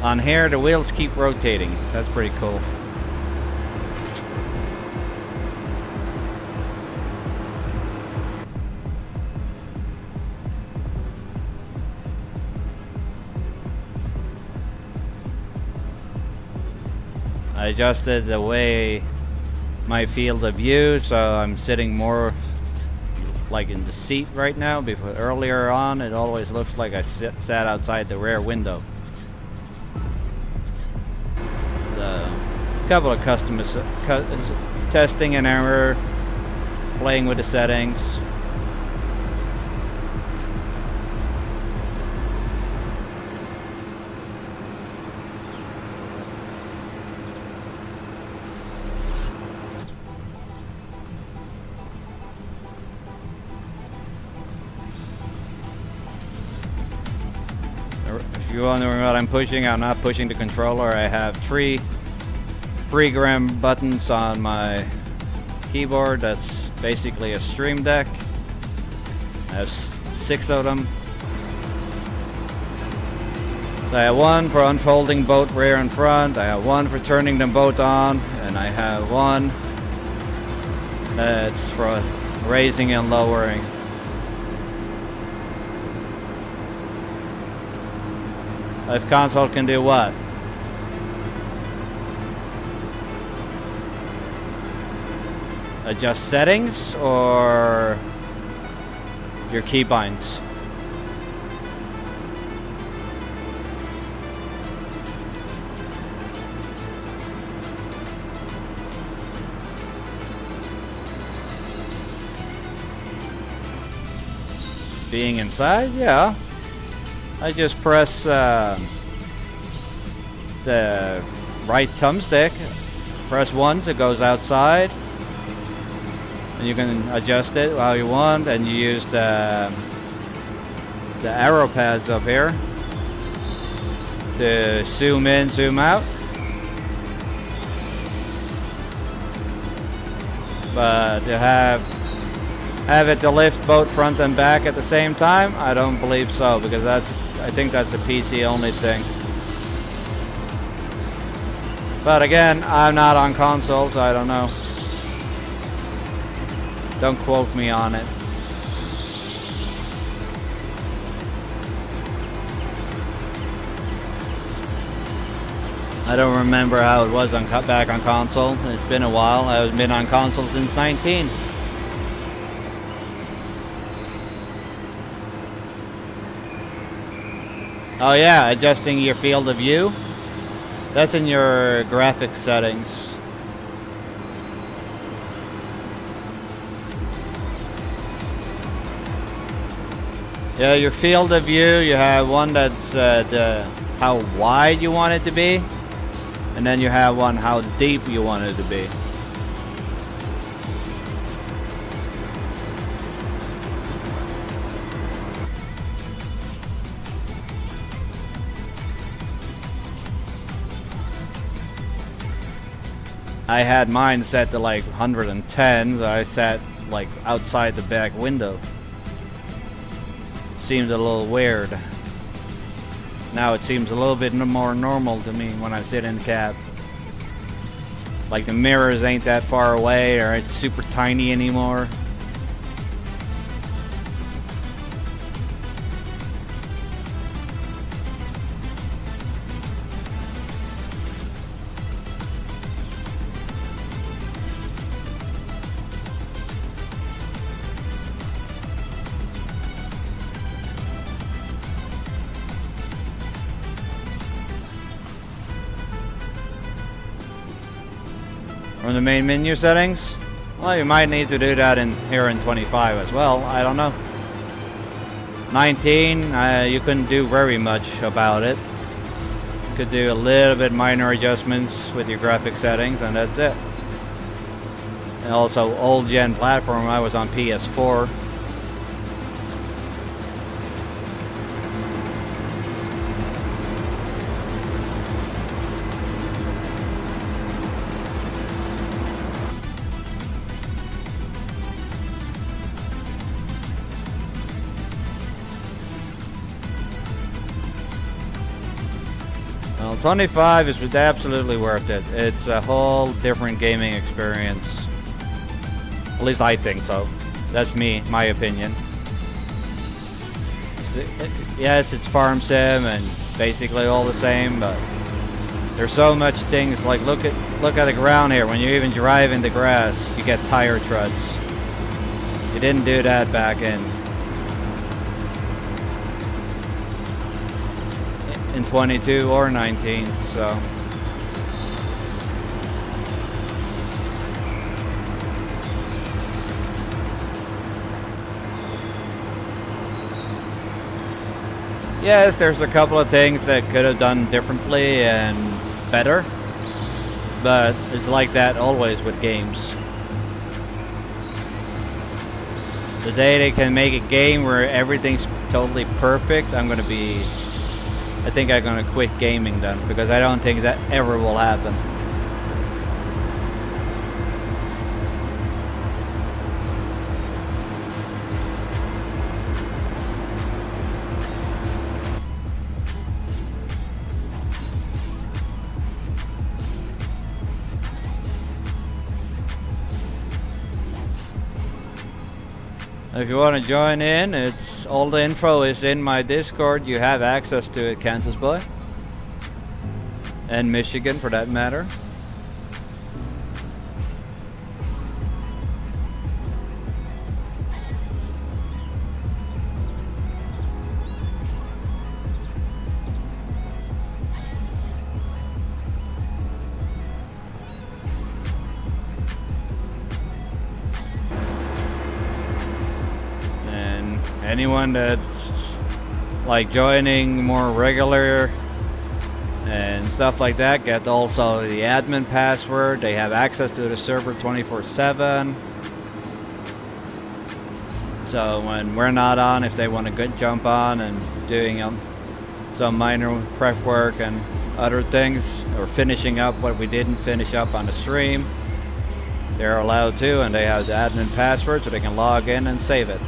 On here, the wheels keep rotating. That's pretty cool. I adjusted the way my field of view, so I'm sitting more like in the seat right now. Before earlier on, it always looks like I sat outside the rear window. A couple of testing and error, playing with the settings. you're wondering what I'm pushing, I'm not pushing the controller. I have three program buttons on my keyboard. That's basically a Stream Deck. I have 6 of them. So I have one for unfolding both rear and front. I have one for turning them both on, and I have one that's for raising and lowering. If console can do what? Adjust settings or your keybinds? Being inside, yeah. I just press the right thumbstick, press once, it goes outside, and you can adjust it while you want, and you use the arrow pads up here to zoom in, zoom out. But to have it to lift both front and back at the same time, I don't believe so, because I think that's a PC only thing. But again, I'm not on console, so I don't know. Don't quote me on it. I don't remember how it was back on console. It's been a while. I've been on console since 19. Oh yeah, adjusting your field of view. That's in your graphics settings. Yeah, your field of view, you have one that's how wide you want it to be, and then you have one how deep you want it to be. I had mine set to like 110, so I sat like outside the back window. Seemed a little weird. Now it seems a little bit more normal to me when I sit in the cab. Like the mirrors ain't that far away, or it's super tiny anymore. From the main menu settings? Well, you might need to do that here in 25 as well. I don't know. 19, you couldn't do very much about it. You could do a little bit minor adjustments with your graphic settings, and that's it. And also, old gen platform, I was on PS4. Well, 25 is absolutely worth it. It's a whole different gaming experience. At least I think so. That's my opinion. Yes, it's farm sim and basically all the same, but there's so much things. Like look at the ground here. When you even drive in the grass, you get tire treads. You didn't do that back in 22 or 19, so. Yes, there's a couple of things that could have done differently and better, but it's like that always with games. The day they can make a game where everything's totally perfect, I'm gonna be I think I'm gonna quit gaming then, because I don't think that ever will happen. If you want to join in, it's all the info is in my Discord. You have access to it, Kansas boy, and Michigan for that matter. Anyone that's like joining more regular and stuff like that get also the admin password. They have access to the server 24/7. So when we're not on, if they want to jump on and doing some minor prep work and other things, or finishing up what we didn't finish up on the stream, they're allowed to, and they have the admin password so they can log in and save it.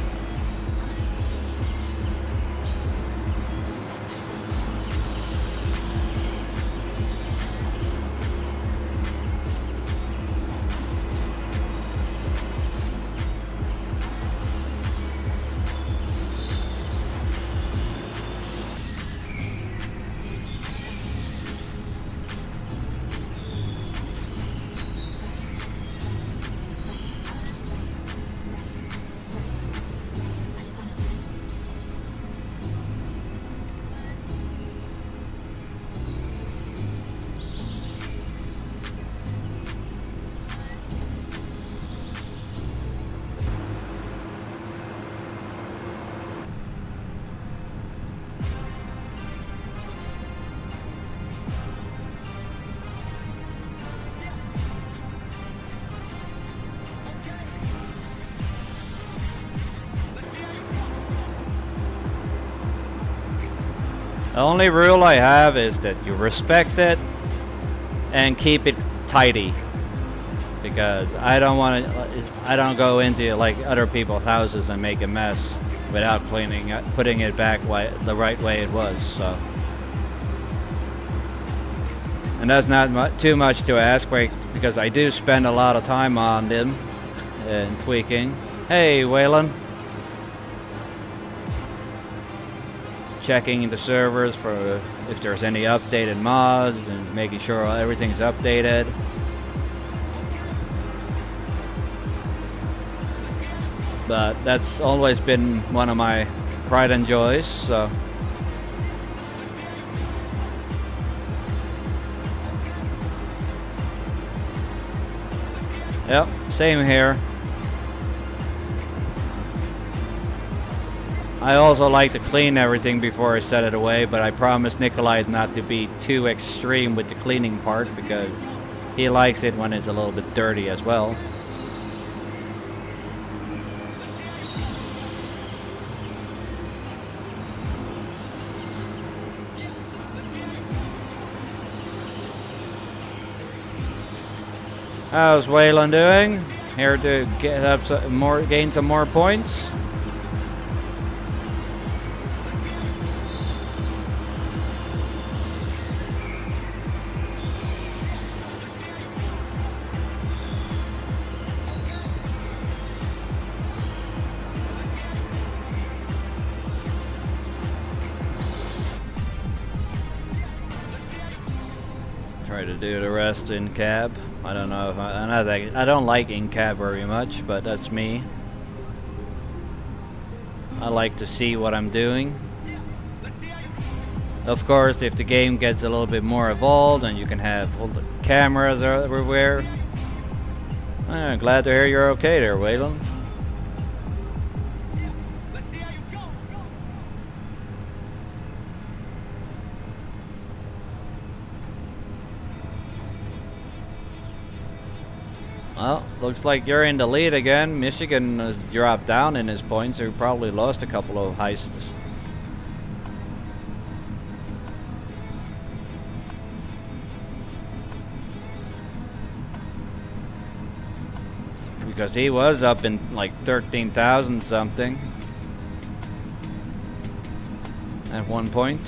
The only rule I have is that you respect it and keep it tidy, because I don't go into like other people's houses and make a mess without putting it back the right way it was. So, and that's not too much to ask, because I do spend a lot of time on them and tweaking. Hey, Waylon. Checking the servers for if there's any updated mods and making sure everything's updated. But that's always been one of my pride and joys, so. Yep, same here. I also like to clean everything before I set it away, but I promised Nikolai not to be too extreme with the cleaning part, because he likes it when it's a little bit dirty as well. How's Waylon doing? Here to get up gain some more points. Try to do the rest in cab. I don't know if I don't like in cab very much, but that's me. I like to see what I'm doing. Of course, if the game gets a little bit more evolved and you can have all the cameras everywhere. I'm glad to hear you're okay there, Waylon. Well, looks like you're in the lead again. Michigan has dropped down in his points, so he probably lost a couple of heists. because he was up in like 13,000 something at one point.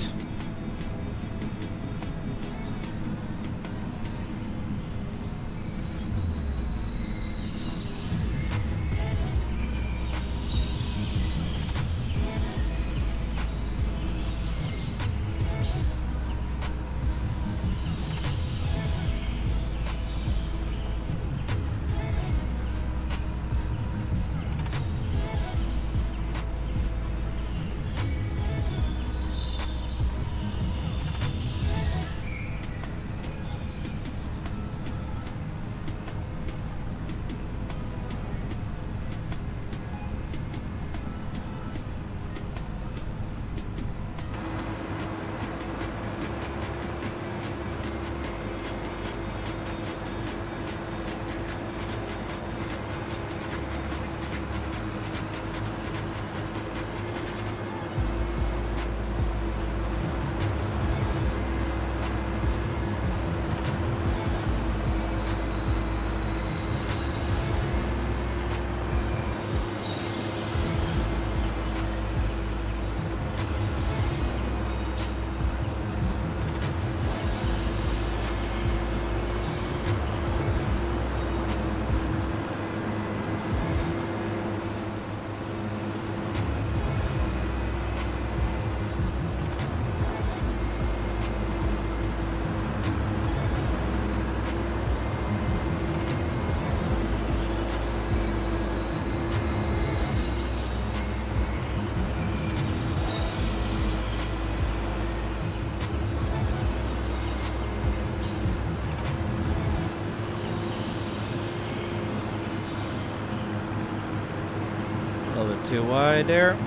A little bit too wide there.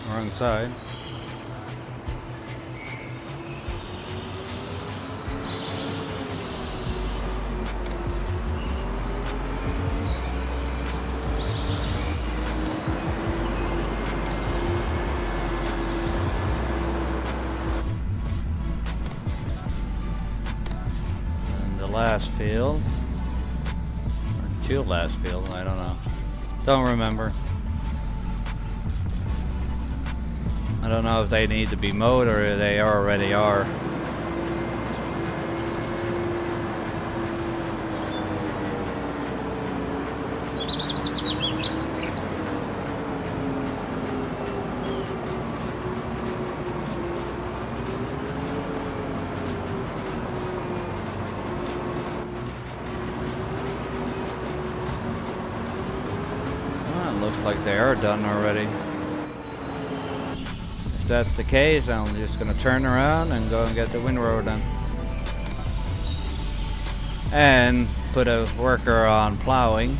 Wrong side. And the last field, or two last field, I don't know. Don't remember. I don't know if they need to be mowed or they already are. Well, it looks like they are done already. If that's the case, I'm just going to turn around and go and get the windrow done. And put a worker on plowing.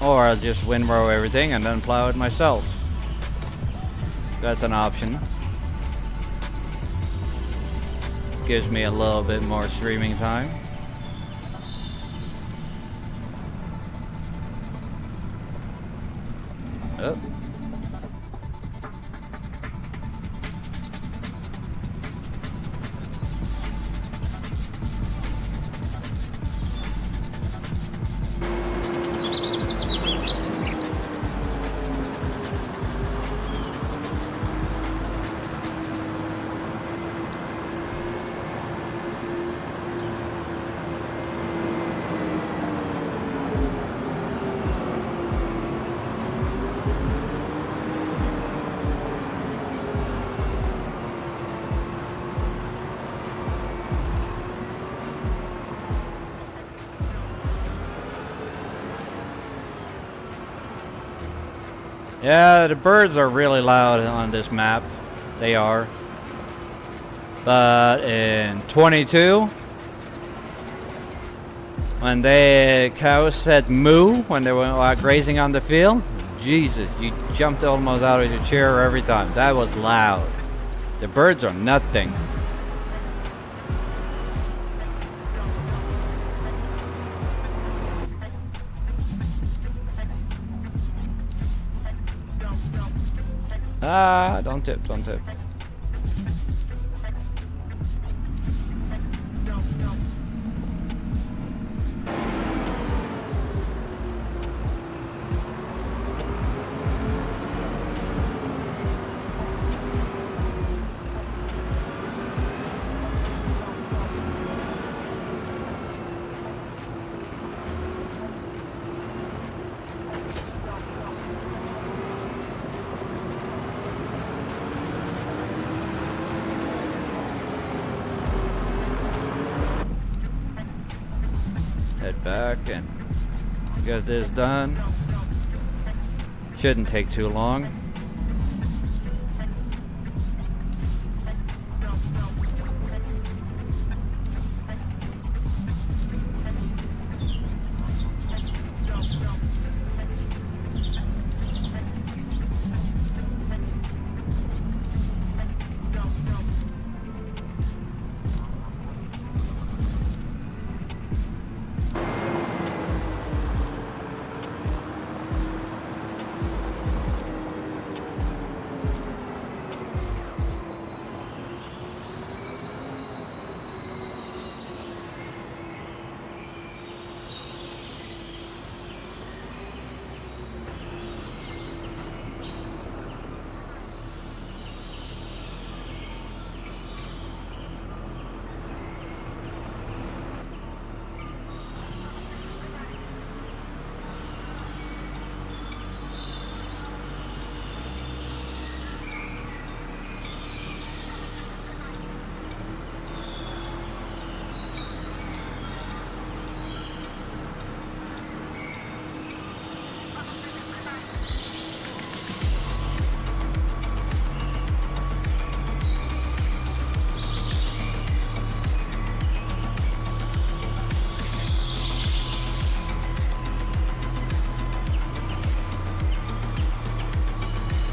Or I'll just windrow everything and then plow it myself. That's an option. Gives me a little bit more streaming time. Oh. Yeah, the birds are really loud on this map. They are. But in 22, when the cows said moo when they were grazing on the field, Jesus, you jumped almost out of your chair every time. That was loud. The birds are nothing. Ah, don't tip, don't tip. Head back and get this done. Shouldn't take too long.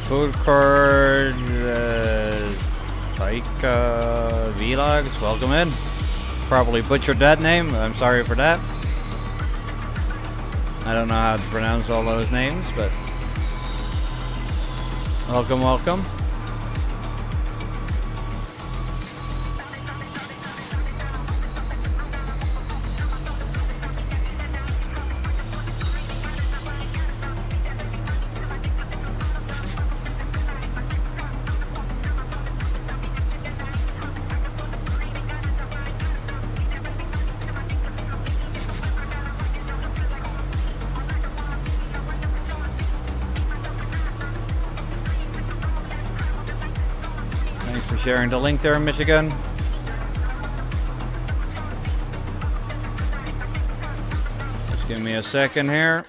Food court, Taika Vlogs, welcome in. Probably butchered that name, I'm sorry for that. I don't know how to pronounce all those names, but welcome, welcome. For sharing the link there in Michigan. Just give me a second here.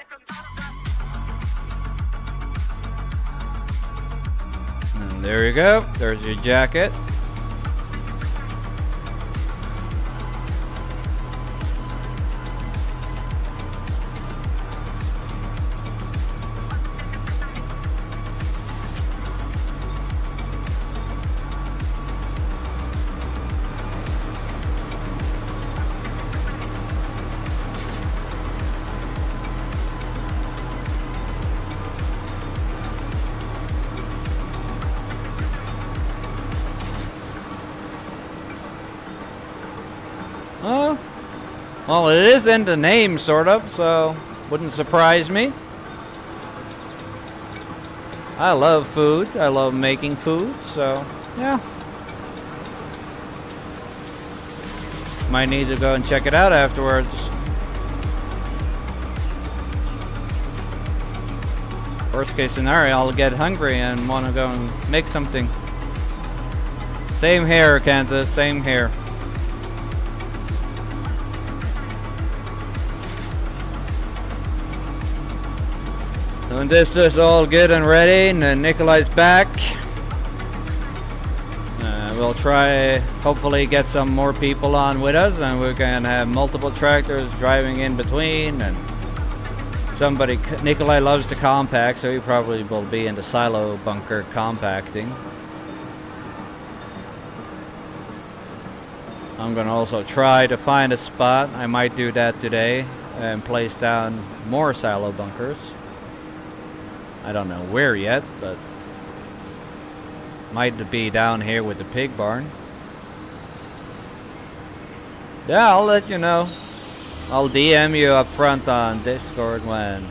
And there you go. There's your jacket. Well, it is in the name, sort of, so wouldn't surprise me. I love food. I love making food, so yeah. Might need to go and check it out afterwards. Worst case scenario, I'll get hungry and want to go and make something. Same here, Kansas, same here. When this is all good and ready, and then Nikolai's back, we'll try, hopefully get some more people on with us, and we can have multiple tractors driving in between. And Nikolai loves to compact, so he probably will be in the silo bunker compacting. I'm gonna also try to find a spot. I might do that today and place down more silo bunkers. I don't know where yet, but might be down here with the pig barn. Yeah, I'll let you know. I'll DM you up front on Discord when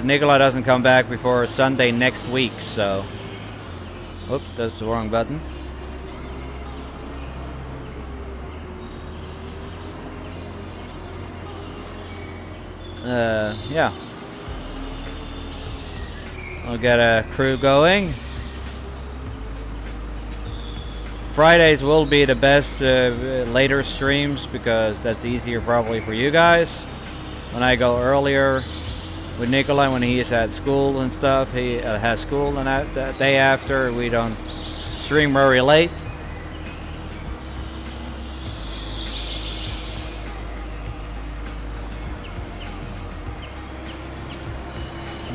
Nikolai doesn't come back before Sunday next week, so... Oops, that's the wrong button. Yeah. I'll get a crew going. Fridays will be the best later streams because that's easier probably for you guys. When I go earlier with Nikolai when he is at school and stuff, he has school, and that day after we don't stream very late.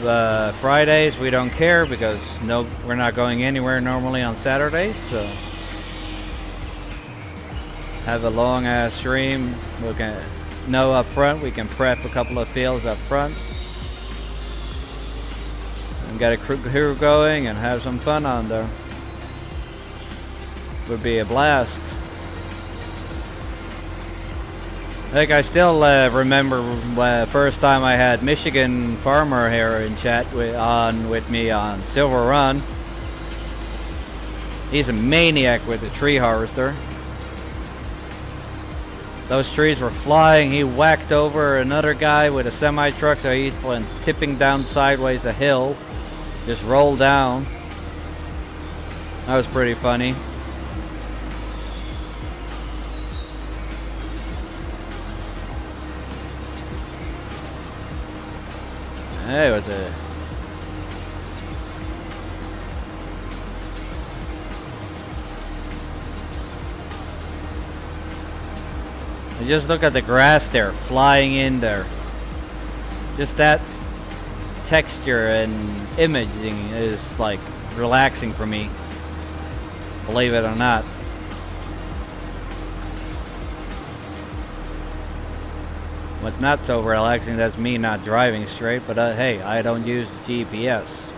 The Fridays we don't care because we're not going anywhere normally on Saturdays, so have a long ass stream. We can know up front, we can prep a couple of fields up front and get a crew going and have some fun on there. Would be a blast. Like, I still remember first time I had Michigan Farmer here in chat with me on Silver Run. He's a maniac with the tree harvester. Those trees were flying. He whacked over another guy with a semi-truck, so he went tipping down sideways a hill. Just rolled down. That was pretty funny. It was a... Just look at the grass there, flying in there. Just that texture and imaging is like relaxing for me. Believe it or not. What's not so relaxing, that's me not driving straight, but hey, I don't use GPS.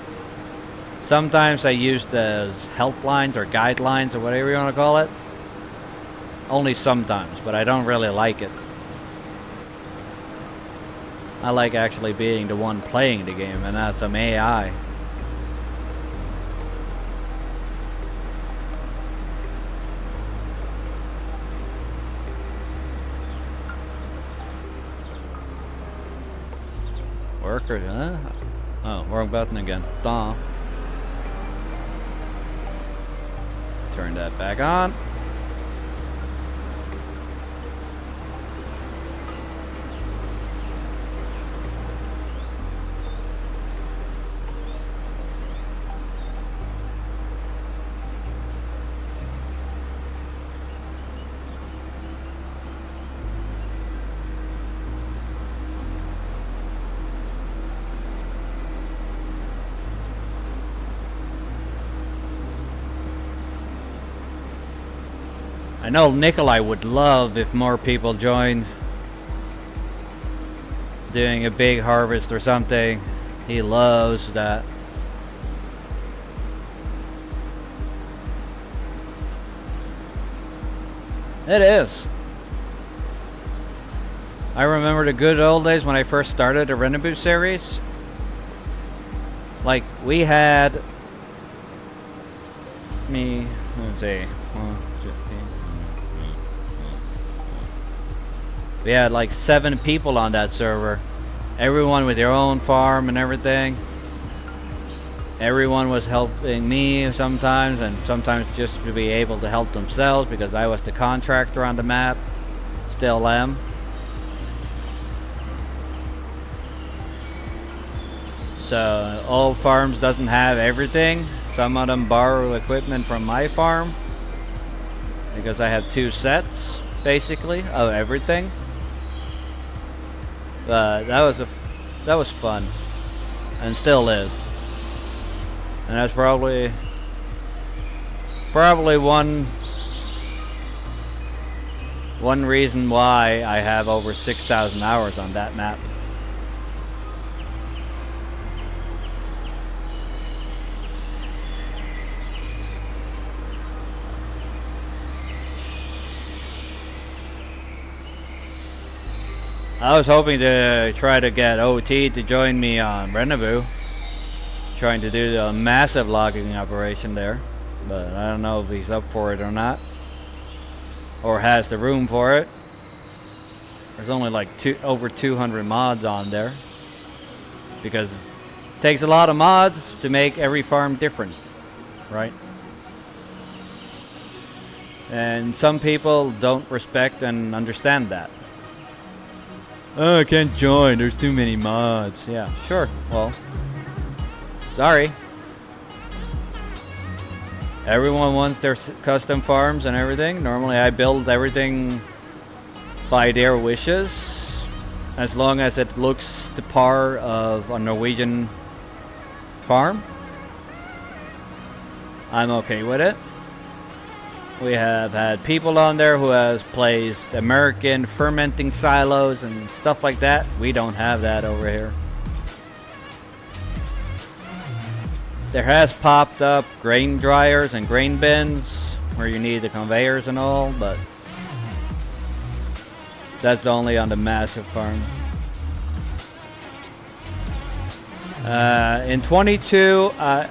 Sometimes I use those helplines or guidelines or whatever you want to call it. Only sometimes, but I don't really like it. I like actually being the one playing the game and not some AI. Worker, huh? Oh, wrong button again. Duh. Turn that back on. I know Nikolai would love if more people joined doing a big harvest or something. He loves that. It is. I remember the good old days when I first started the Renaboo series. Like, we had me, let's see, we had like 7 people on that server. Everyone with their own farm and everything. Everyone was helping me sometimes, and sometimes just to be able to help themselves because I was the contractor on the map. Still am. So all farms doesn't have everything. Some of them borrow equipment from my farm because I have 2 sets basically of everything. But that was fun, and still is. And that's probably one reason why I have over 6,000 hours on that map. I was hoping to try to get OT to join me on Renaboo, trying to do a massive logging operation there, but I don't know if he's up for it or not, or has the room for it. There's only like over 200 mods on there, because it takes a lot of mods to make every farm different, right? And some people don't respect and understand that. Oh, I can't join, there's too many mods. Yeah, sure, well, sorry. Everyone wants their custom farms and everything. Normally I build everything by their wishes, as long as it looks the par of a Norwegian farm. I'm okay with it. We have had people on there who has placed American fermenting silos and stuff like that. We don't have that over here. There has popped up grain dryers and grain bins where you need the conveyors and all, but that's only on the massive farm. In 22, I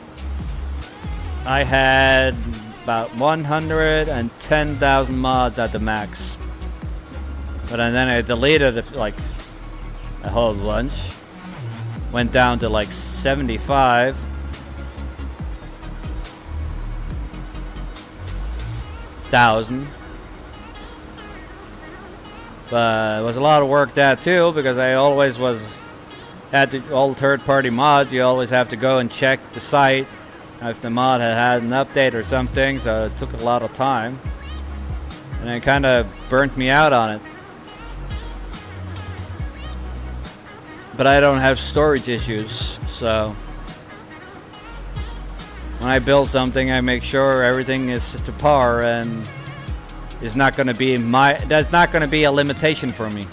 had about 110,000 mods at the max, but then I deleted it, like a whole bunch. Went down to like 75,000, but it was a lot of work that too, because I always had to, all third-party mods, you always have to go and check the site if the mod had an update or something, so it took a lot of time, and it kind of burnt me out on it. But I don't have storage issues, so when I build something, I make sure everything is to par and is not going to be that's not going to be a limitation for me.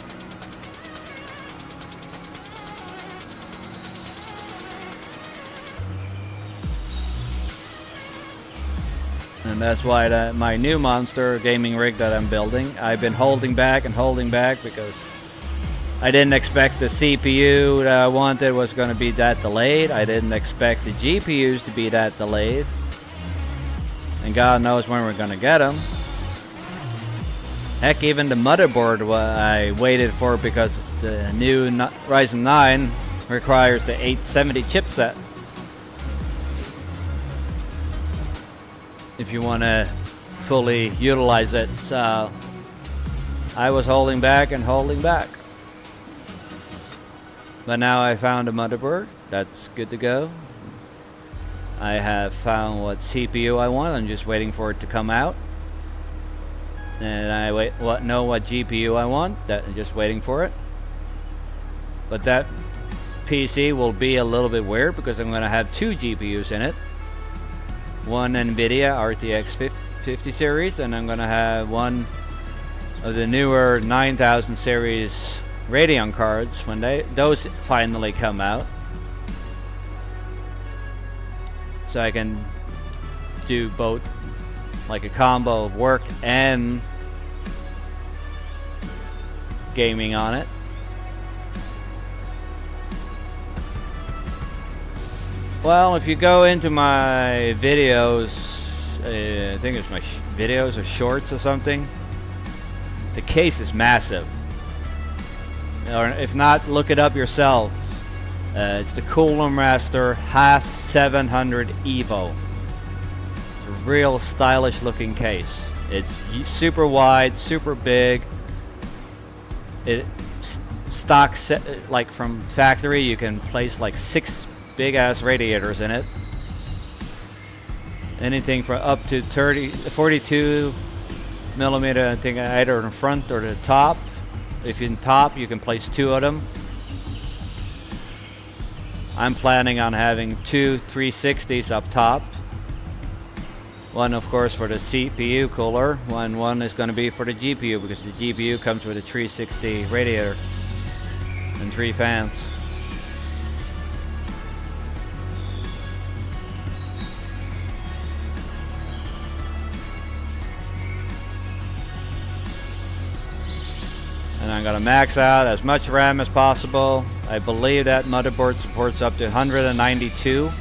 And that's why my new monster gaming rig that I'm building, I've been holding back because I didn't expect the CPU that I wanted was going to be that delayed. I didn't expect the GPUs to be that delayed. And God knows when we're going to get them. Heck, even the motherboard I waited for, because the new Ryzen 9 requires the 870 chipset. If you want to fully utilize it. So I was holding back. But now I found a motherboard. That's good to go. I have found what CPU I want. I'm just waiting for it to come out. And I know what GPU I want. I'm just waiting for it. But that PC will be a little bit weird because I'm going to have 2 GPUs in it. One NVIDIA RTX 50 series, and I'm going to have one of the newer 9000 series Radeon cards when those finally come out, so I can do both, like a combo of work and gaming on it. Well, if you go into my videos, I think it's my videos or shorts or something, the case is massive. Or if not, look it up yourself. It's the Cooler Master half 700 Evo. It's a real stylish looking case. It's super wide, super big. It stock, like from factory, you can place like 6 big ass radiators in it. Anything from up to 42 millimeter, I think, either in front or the top. If in top, you can place 2 of them. I'm planning on having 2 360s up top. One, of course, for the CPU cooler. One is going to be for the GPU, because the GPU comes with a 360 radiator and 3 fans. And I'm going to max out as much RAM as possible. I believe that motherboard supports up to 192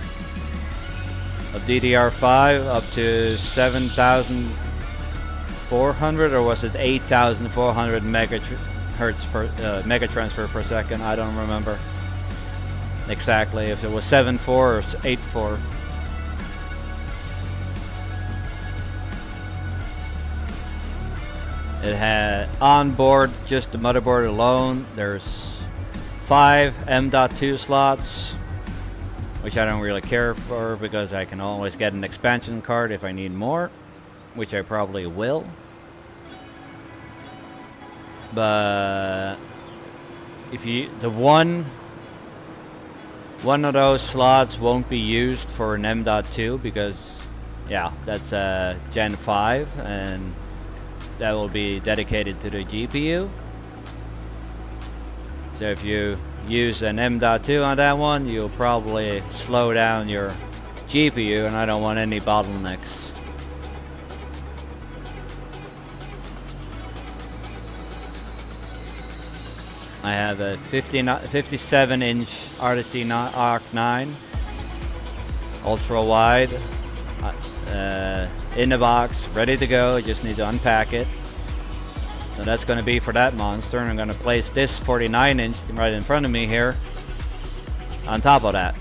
of DDR5, up to 7,400, or was it 8,400 megahertz per mega transfer per second? I don't remember exactly if it was 7.4 or 8.4. It had on board, just the motherboard alone, there's 5 M.2 slots, which I don't really care for because I can always get an expansion card if I need more, which I probably will. But if the one of those slots won't be used for an M.2 because, yeah, that's a Gen 5 and that will be dedicated to the GPU. So if you use an M.2 on that one, you'll probably slow down your GPU, and I don't want any bottlenecks. I have a 57-inch RTX Arc 9 ultra wide in the box, ready to go. I just need to unpack it. So that's going to be for that monster, and I'm going to place this 49-inch right in front of me here on top of that.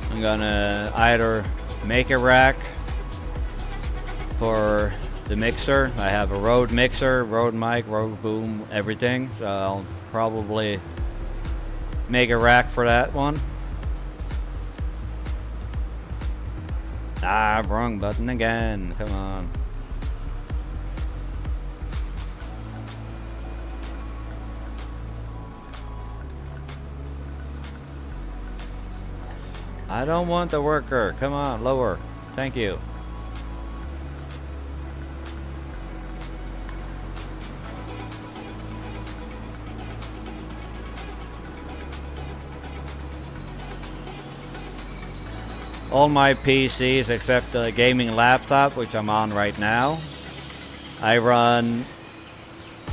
I'm going to either make a rack for the mixer. I have a Rode mixer, Rode mic, Rode boom, everything. So I'll probably make a rack for that one. Ah, wrong button again. Come on. I don't want the worker. Come on, lower. Thank you. All my PCs except the gaming laptop, which I'm on right now, I run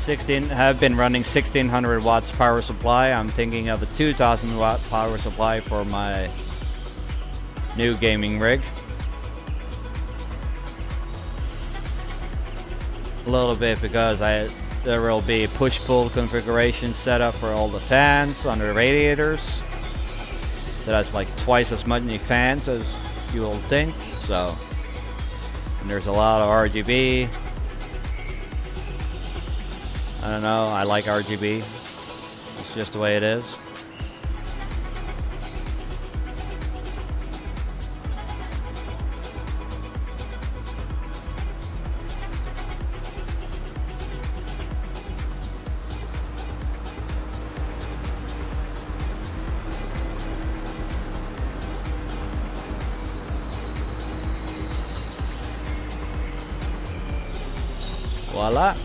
have been running 1600 watts power supply. I'm thinking of a 2000 watt power supply for my new gaming rig. A little bit because there will be push-pull configuration set up for all the fans on the radiators. So that's like twice as many fans as you will think. So, and there's a lot of RGB. I don't know, I like RGB. It's just the way it is. Voila.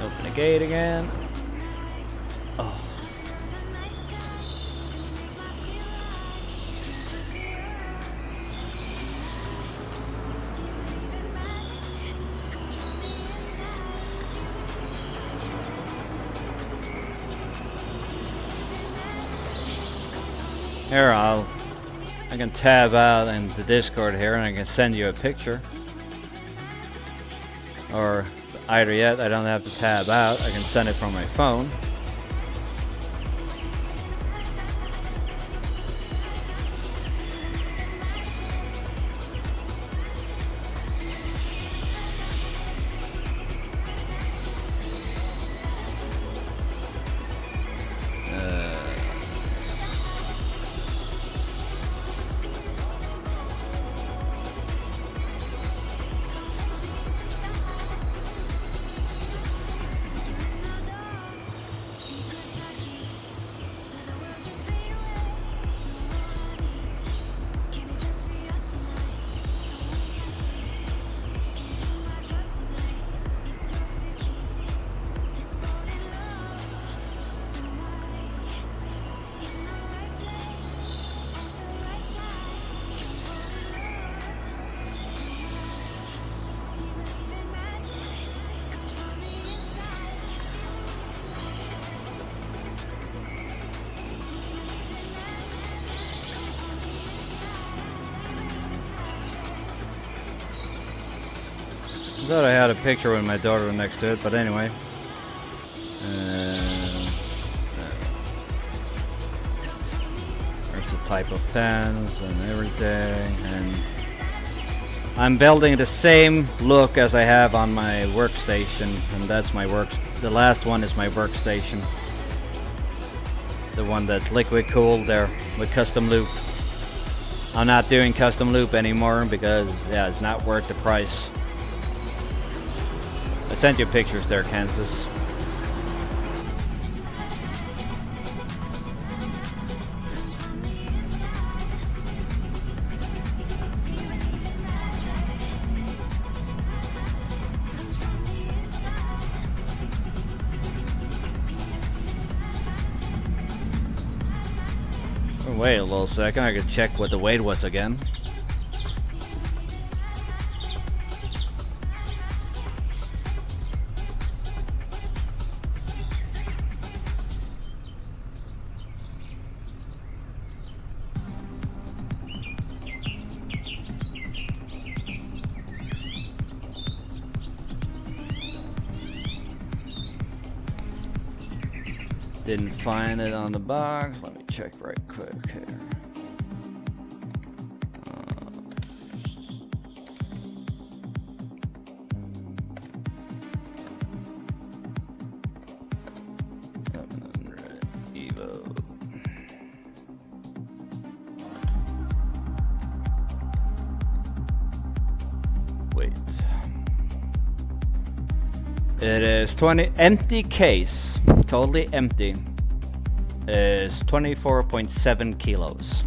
Open the gate again. Oh. Here, I can tab out into Discord here and I can send you a picture. Or either yet. I don't have to tab out. I can send it from my phone. I thought I had a picture with my daughter next to it, but anyway. There's the type of fans and everything, and I'm building the same look as I have on my workstation, and that's my the last one is my workstation. The one that's liquid cooled there with custom loop. I'm not doing custom loop anymore because yeah, it's not worth the price. I sent you pictures there, Kansas. Wait a little second, I could check what the weight was again. Didn't find it on the box. Let me check right quick here. Evo. Wait. It is 20 empty case. Totally empty, is 24.7 kilos.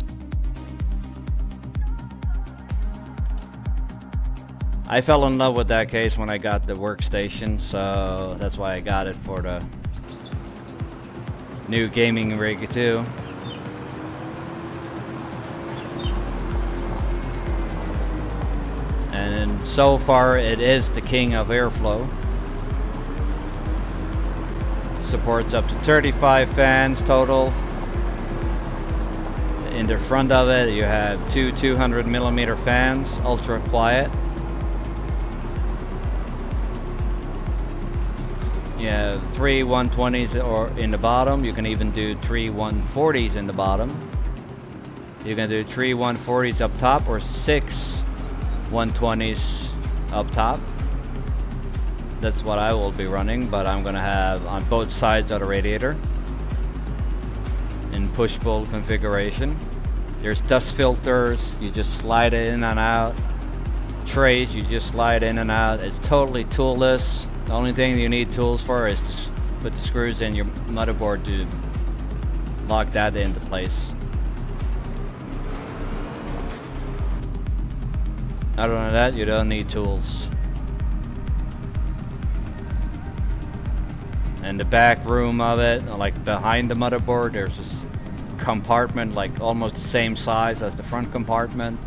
I fell in love with that case when I got the workstation, so that's why I got it for the new gaming rig too. And so far it is the king of airflow. Supports up to 35 fans total. In the front of it you have two 200mm fans, ultra quiet. You have three 120s or in the bottom. You can even do three 140s in the bottom. You can do three 140s up top or six 120s up top. That's what I will be running, but I'm gonna have on both sides of the radiator in push-pull configuration. There's dust filters, you just slide it in and out. Trays, you just slide in and out. It's totally toolless. The only thing you need tools for is to put the screws in your motherboard to lock that into place. Other than that, you don't need tools. And the back room of it, like behind the motherboard, there's this compartment like almost the same size as the front compartment.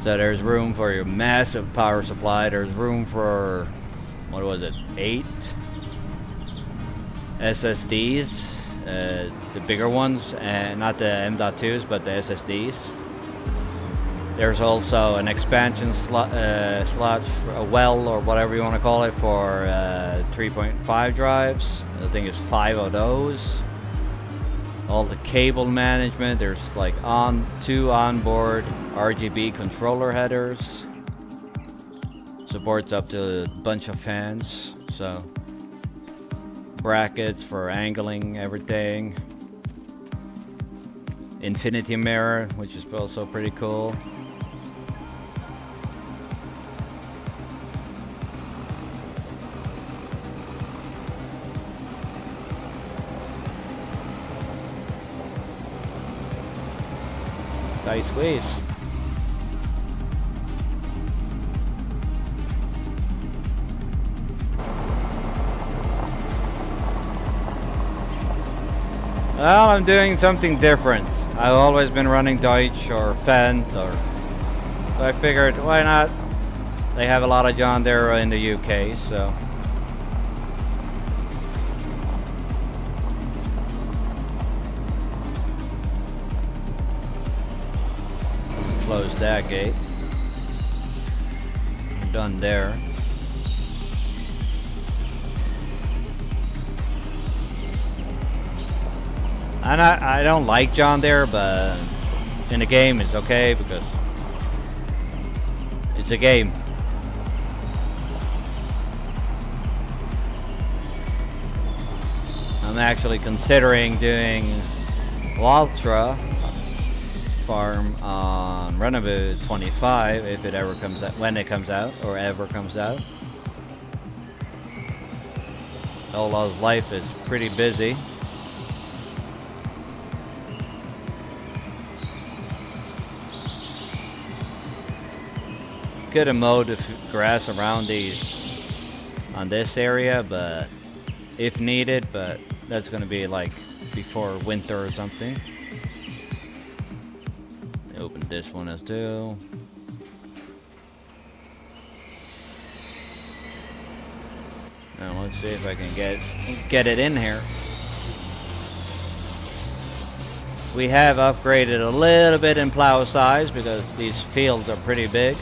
So there's room for your massive power supply. There's room for, what was it, 8 SSDs, the bigger ones, and not the M.2s, but the SSDs. There's also an expansion slot, a well or whatever you want to call it, for 3.5 drives. I think it's 5 of those. All the cable management. There's like two onboard RGB controller headers. Supports up to a bunch of fans. So brackets for angling everything. Infinity mirror, which is also pretty cool. Tight squeeze. Well, I'm doing something different. I've always been running Deutsch or Fendt, so I figured, why not? They have a lot of John Deere in the UK, so. Close that gate. I'm done there. And I don't like John Deere, but in the game it's okay because it's a game. I'm actually considering doing Waltra farm on Runabout 25 if it ever comes out, when it comes out, or ever comes out. Outlaw's life is pretty busy. Could have mowed the grass around these on this area, but if needed, but that's gonna be like before winter or something. Open this one as well. Now let's see if I can get it in here. We have upgraded a little bit in plow size because these fields are pretty big.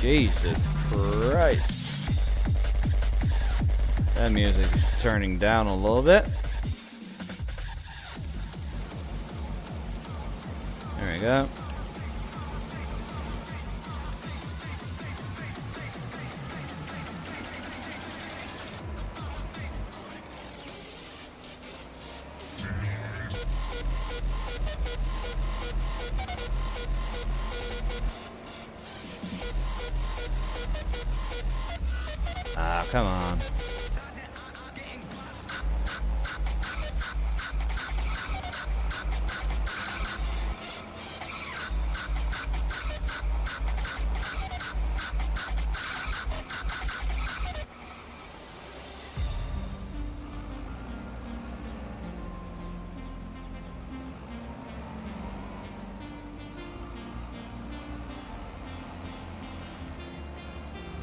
Jesus Christ. That music is turning down a little bit. There we go. Ah, come on.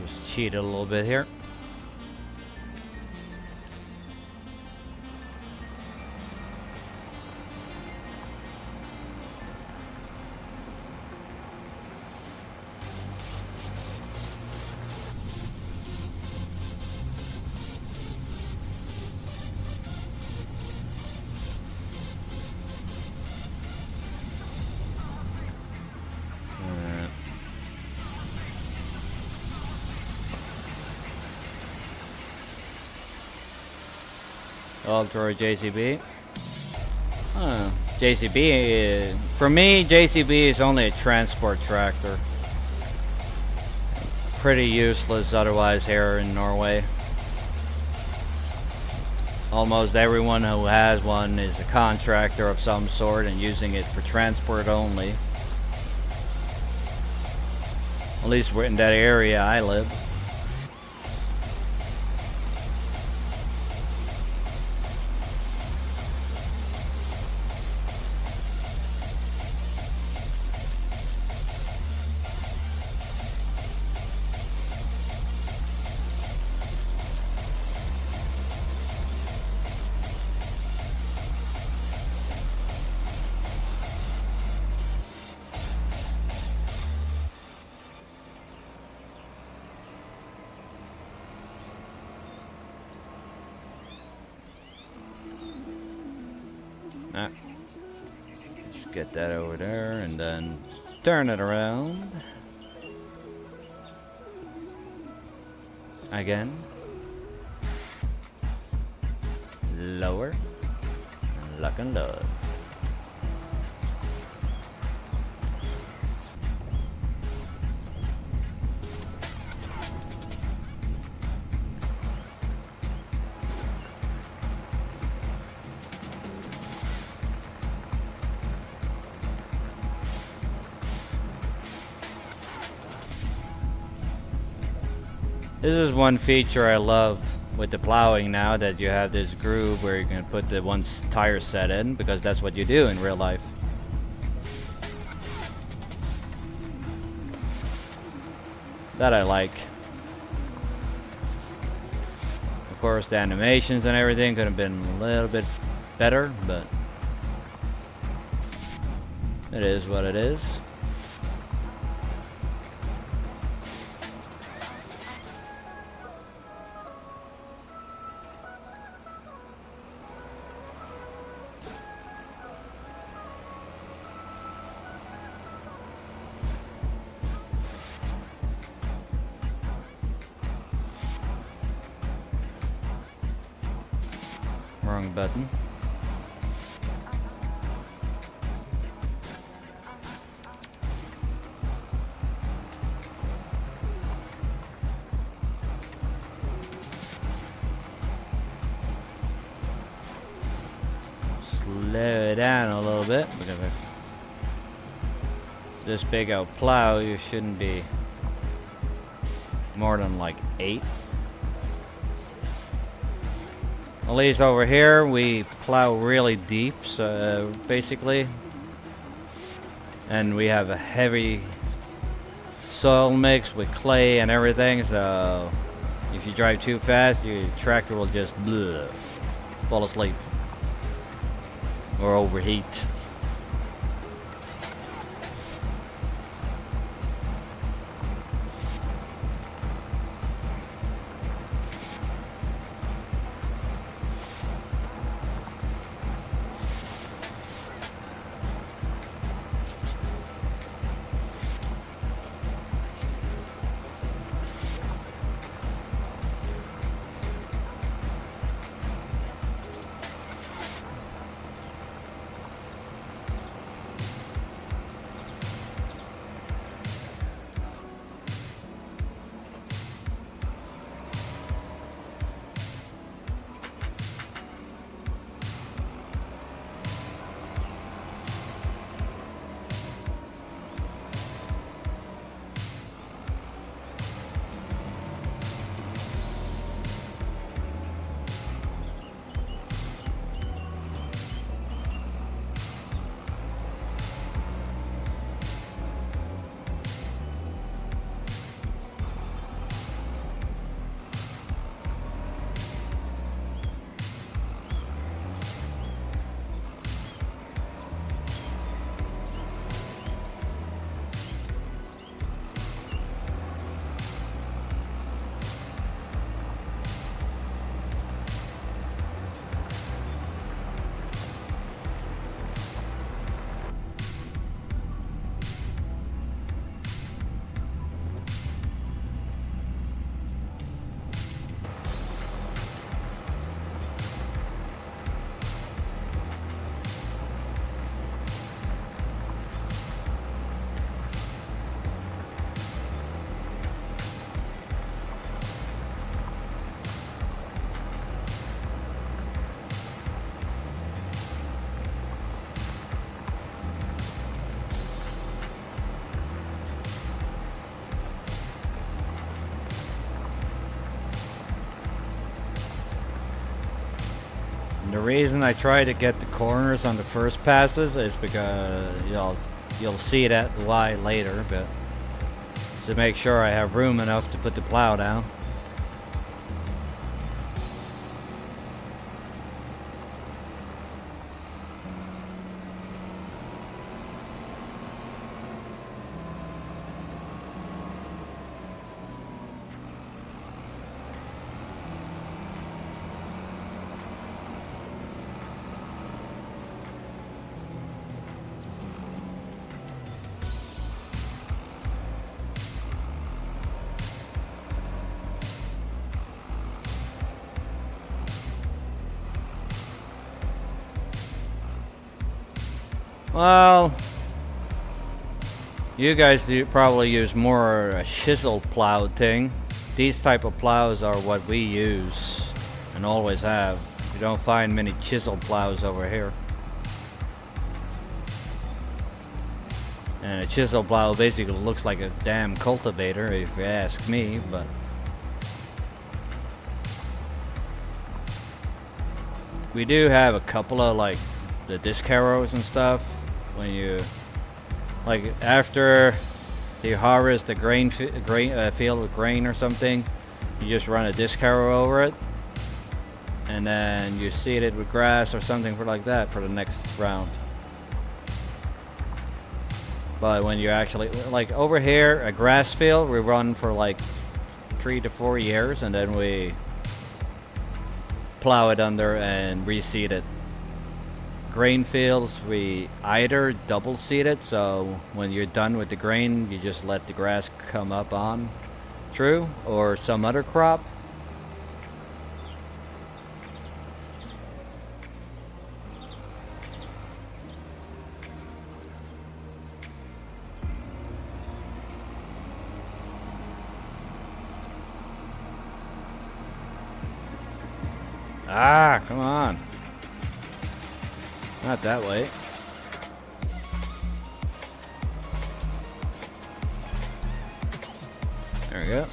Just cheat a little bit here. Ultra JCB. JCB, for me, JCB is only a transport tractor. Pretty useless otherwise here in Norway. Almost everyone who has one is a contractor of some sort and using it for transport only. At least we're in that area I live. Ah, just get that over there and then turn it around. Again. Lower. Lock and load. This is one feature I love with the plowing now, that you have this groove where you can put the one tire set in, because that's what you do in real life. That I like. Of course, the animations and everything could have been a little bit better, but it is what it is. Wrong button. Slow it down a little bit, because if this big a plow, you shouldn't be more than like 8. At least over here we plow really deep, so basically, and we have a heavy soil mix with clay and everything, so if you drive too fast, your tractor will just fall asleep or overheat. The reason I try to get the corners on the first passes is because you'll see that why later, but to make sure I have room enough to put the plow down. Well, you guys probably use more a chisel plow thing. These type of plows are what we use and always have. You don't find many chisel plows over here. And a chisel plow basically looks like a damn cultivator, if you ask me, but we do have a couple of like the disc harrows and stuff. When you like after you harvest a field with grain or something, you just run a disc harrow over it, and then you seed it with grass or something like that for the next round. But when you actually, like over here, a grass field, we run for like 3 to 4 years, and then we plow it under and reseed it. Grain fields, we either double seed it, so when you're done with the grain, you just let the grass come up on through, or some other crop. Ah, come on. Not that way. There we go.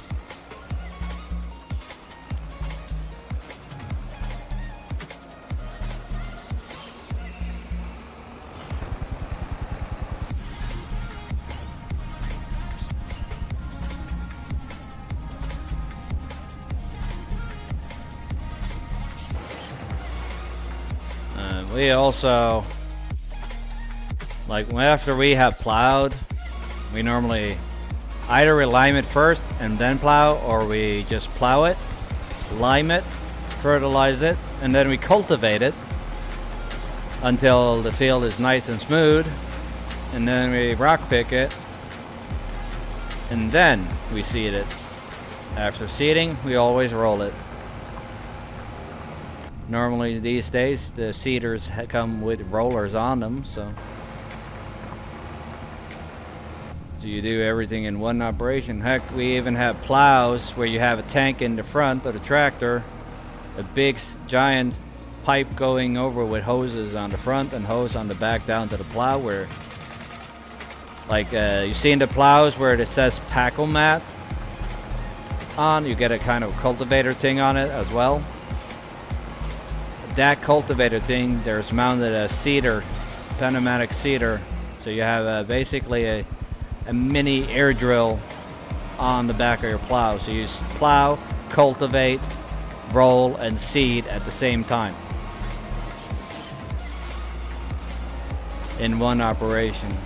We also, like after we have plowed, we normally either lime it first and then plow, or we just plow it, lime it, fertilize it, and then we cultivate it until the field is nice and smooth, and then we rock pick it, and then we seed it. After seeding, we always roll it. Normally these days the seeders come with rollers on them, so you do everything in one operation. Heck, we even have plows where you have a tank in the front of the tractor, a big giant pipe going over with hoses on the front and hose on the back down to the plow, where like you see in the plows where it says Pacomat on, you get a kind of cultivator thing on it as well. That cultivator thing, there's mounted a seeder, pneumatic seeder, so you have basically a mini air drill on the back of your plow. So you plow, cultivate, roll, and seed at the same time in one operation.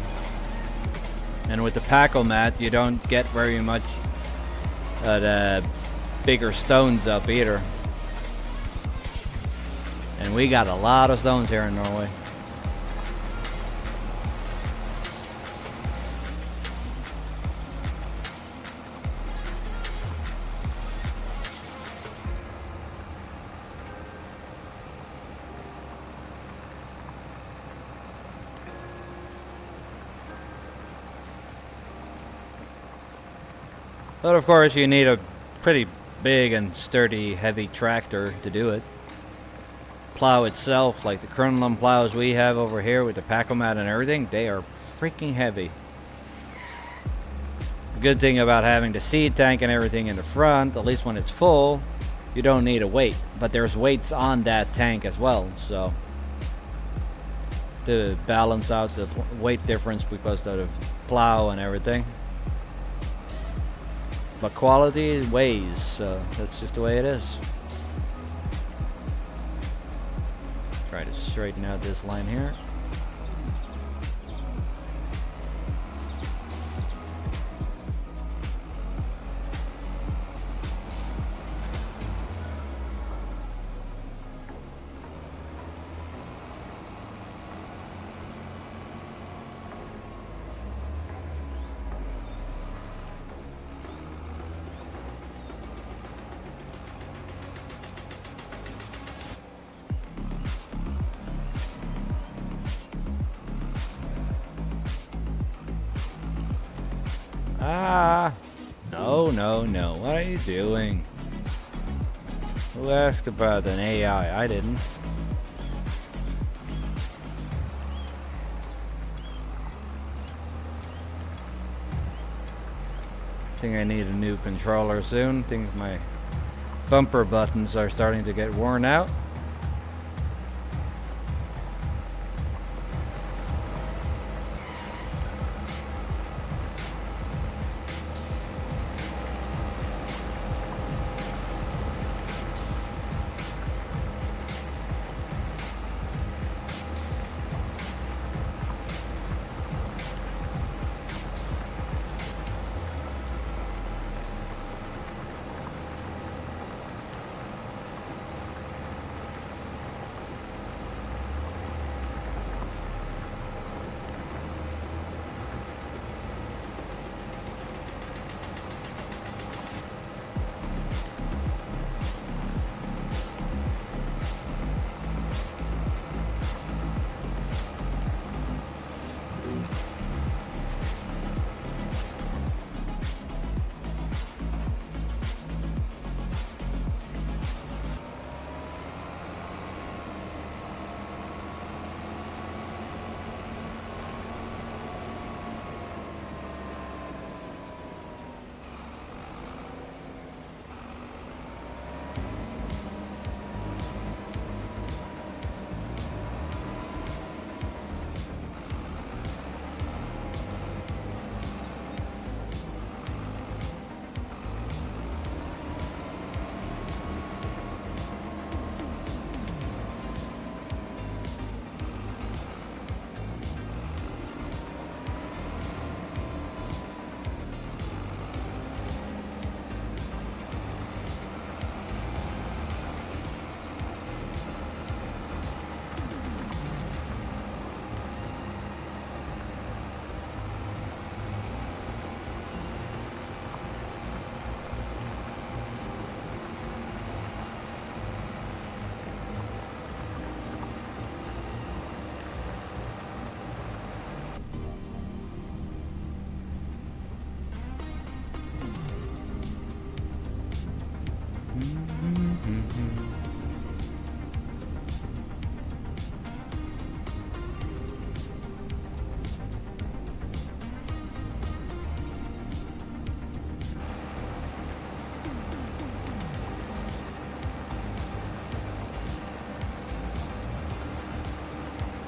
And with the Pacomat, you don't get very much the bigger stones up either. And we got a lot of stones here in Norway. But of course you need a pretty big and sturdy, heavy tractor to do it. Plow itself, like the Kernland plows we have over here with the Pacomat and everything, they are freaking heavy. The good thing about having the seed tank and everything in the front, at least when it's full, you don't need a weight. But there's weights on that tank as well, so to balance out the weight difference because of the plow and everything. But quality weighs, so that's just the way it is. Try to straighten out this line here. Ah! No, no, no. What are you doing? Who asked about an AI? I didn't. I think I need a new controller soon. I think my bumper buttons are starting to get worn out.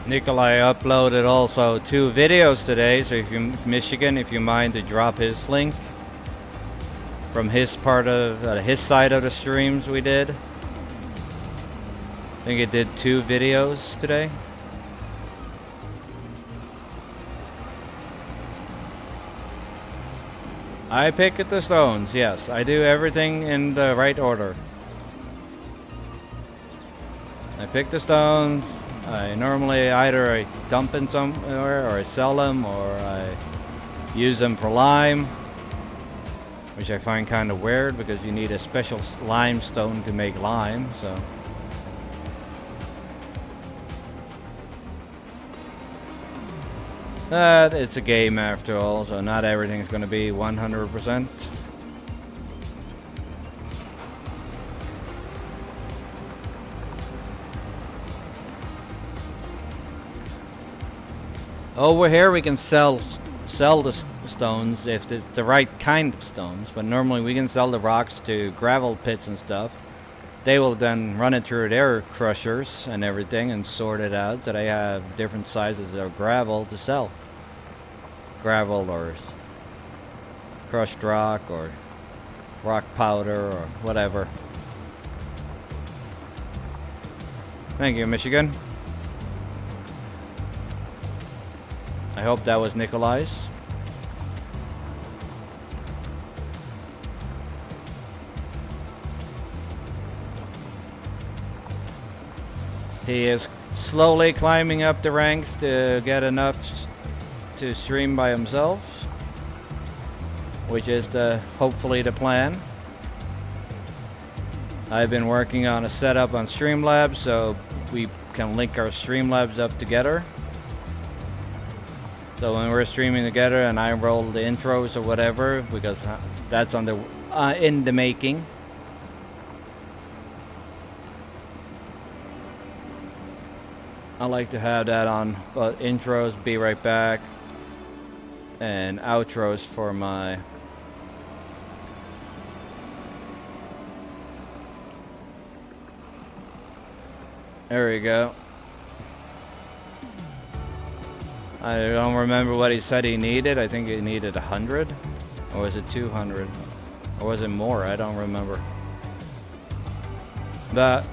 Nikolai uploaded also 2 videos today, so if you're Michigan, if you mind to drop his link from his part of his side of the streams we did. I think it did 2 videos today. I pick at the stones, yes. I do everything in the right order. I pick the stones. I normally either dump them somewhere, or I sell them, or I use them for lime, which I find kind of weird because you need a special limestone to make lime, so. But it's a game after all, so not everything's going to be 100%. Over here we can sell the stones if it's the right kind of stones, but normally we can sell the rocks to gravel pits and stuff. They will then run it through their crushers and everything and sort it out so they have different sizes of gravel to sell. Gravel or crushed rock or rock powder or whatever. Thank you, Michigan. I hope that was Nikolai's. He is slowly climbing up the ranks to get enough to stream by himself, which is hopefully the plan. I've been working on a setup on Streamlabs so we can link our Streamlabs up together. So when we're streaming together and I roll the intros or whatever, because that's on the in the making. I like to have that on, but intros, be right back, and outros for my there we go. I don't remember what he said he needed. I think he needed 100, or was it 200, or was it more? I don't remember. But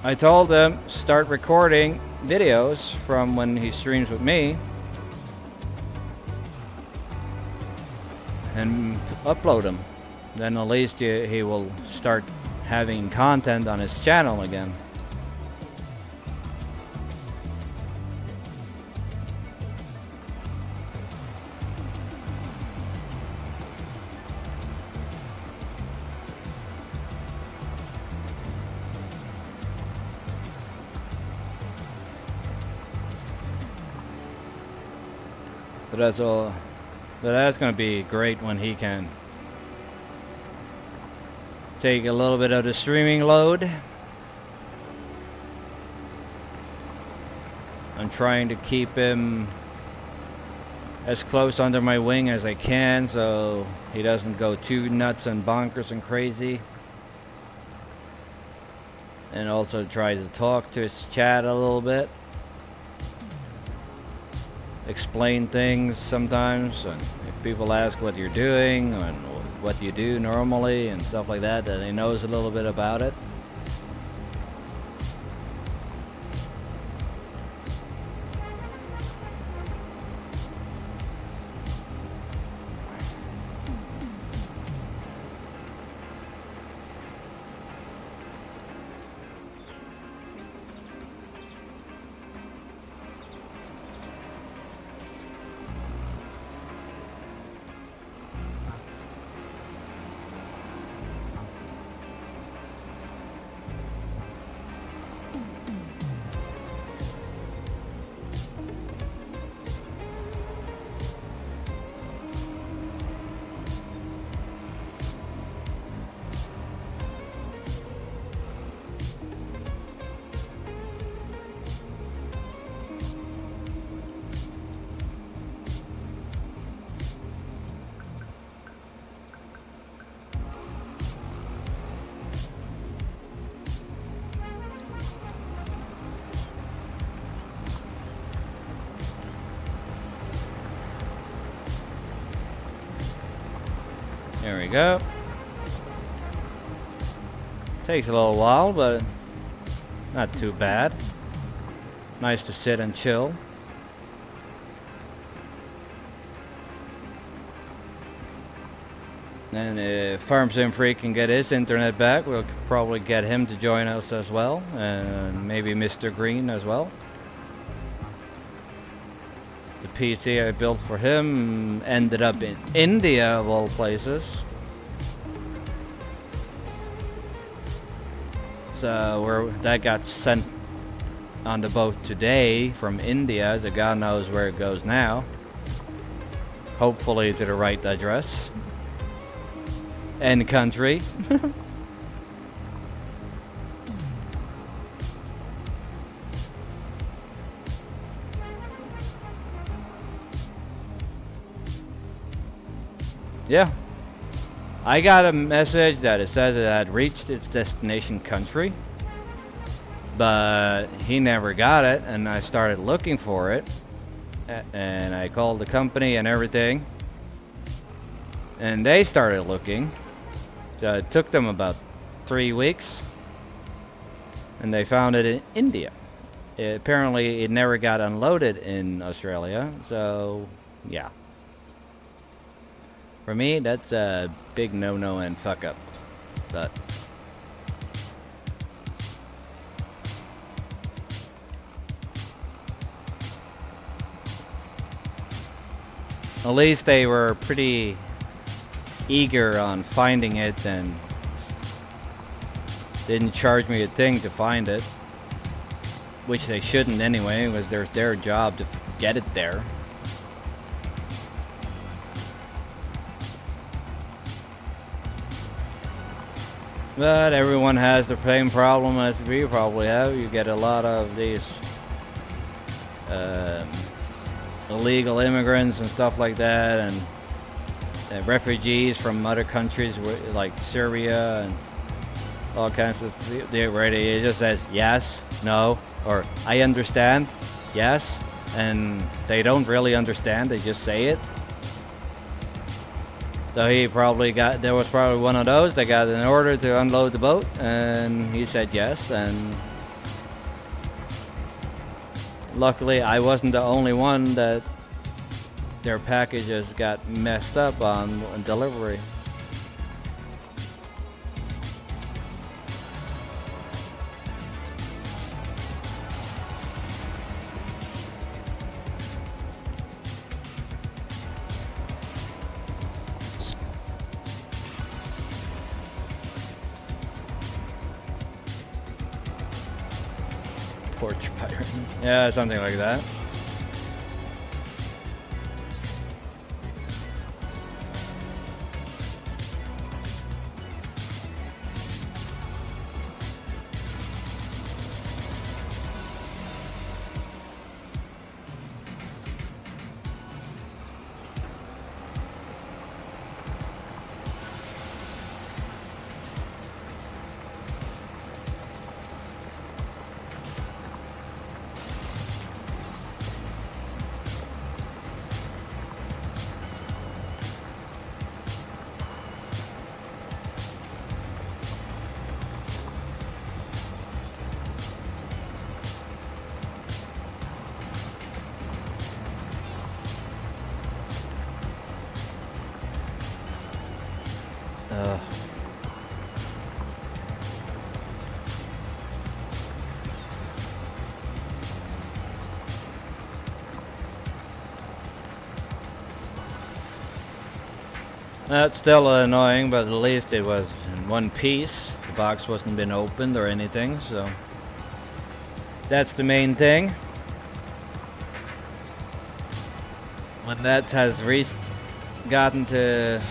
I told him start recording videos from when he streams with me and upload them. Then at least he will start having content on his channel again. But that's all. But that's gonna be great when he can take a little bit of the streaming load. I'm trying to keep him as close under my wing as I can so he doesn't go too nuts and bonkers and crazy. And also try to talk to his chat a little bit. Explain things sometimes, and if people ask what you're doing and what you do normally and stuff like that, that he knows a little bit about it. There we go. Takes a little while, but not too bad. Nice to sit and chill. And if Farmsim Freak can get his internet back, we'll probably get him to join us as well. And maybe Mr. Green as well. The PC I built for him ended up in India, of all places. So that got sent on the boat today from India, so God knows where it goes now. Hopefully to the right address. And country. Yeah. I got a message that it says it had reached its destination country, but he never got it, and I started looking for it, and I called the company and everything, and they started looking. So it took them about 3 weeks, and they found it in India. Apparently it never got unloaded in Australia, so yeah. For me, that's a big no-no and fuck up. But at least they were pretty eager on finding it and didn't charge me a thing to find it, which they shouldn't anyway. It was their job to get it there. But everyone has the same problem as we probably have. You get a lot of these illegal immigrants and stuff like that, and refugees from other countries like Syria and all kinds of. It just says yes, no, or I understand, yes, and they don't really understand. They just say it. So there was probably one of those that got an order to unload the boat, and he said yes, and luckily I wasn't the only one that their packages got messed up on delivery. Porch pirate. Yeah, something like that. That's still annoying, but at least it was in one piece. The box wasn't been opened or anything, so that's the main thing. When that has gotten to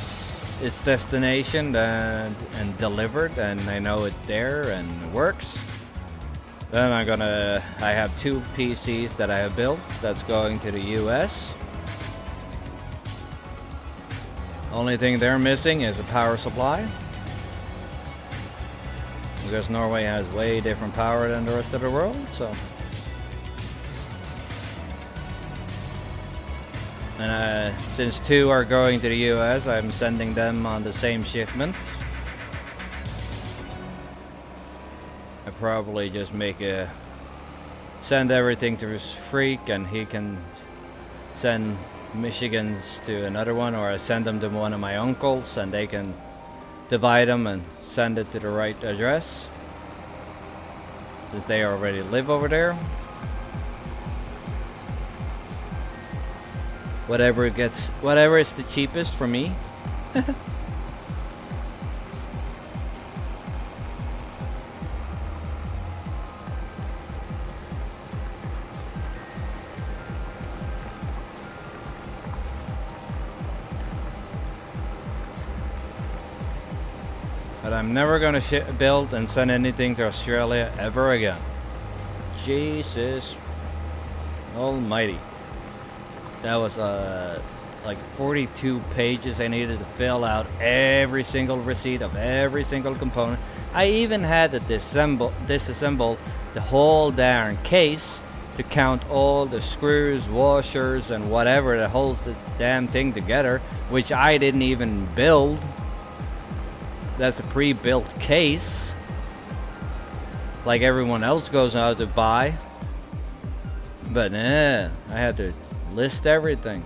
its destination and delivered, and I know it's there and it works, then I have 2 PCs that I have built that's going to the US. Only thing they're missing is a power supply, because Norway has way different power than the rest of the world, so. And since 2 are going to the US, I'm sending them on the same shipment. I probably just send everything to his freak, and he can send Michigan's to another one, or I send them to one of my uncles and they can divide them and send it to the right address, since they already live over there. Whatever is the cheapest for me. But I'm never gonna build and send anything to Australia ever again. Jesus almighty. That was like 42 pages I needed to fill out every single receipt of every single component. I even had to disassemble the whole darn case to count all the screws, washers, and whatever that holds the damn thing together, which I didn't even build. That's a pre-built case, like everyone else goes out to buy. But I had to list everything.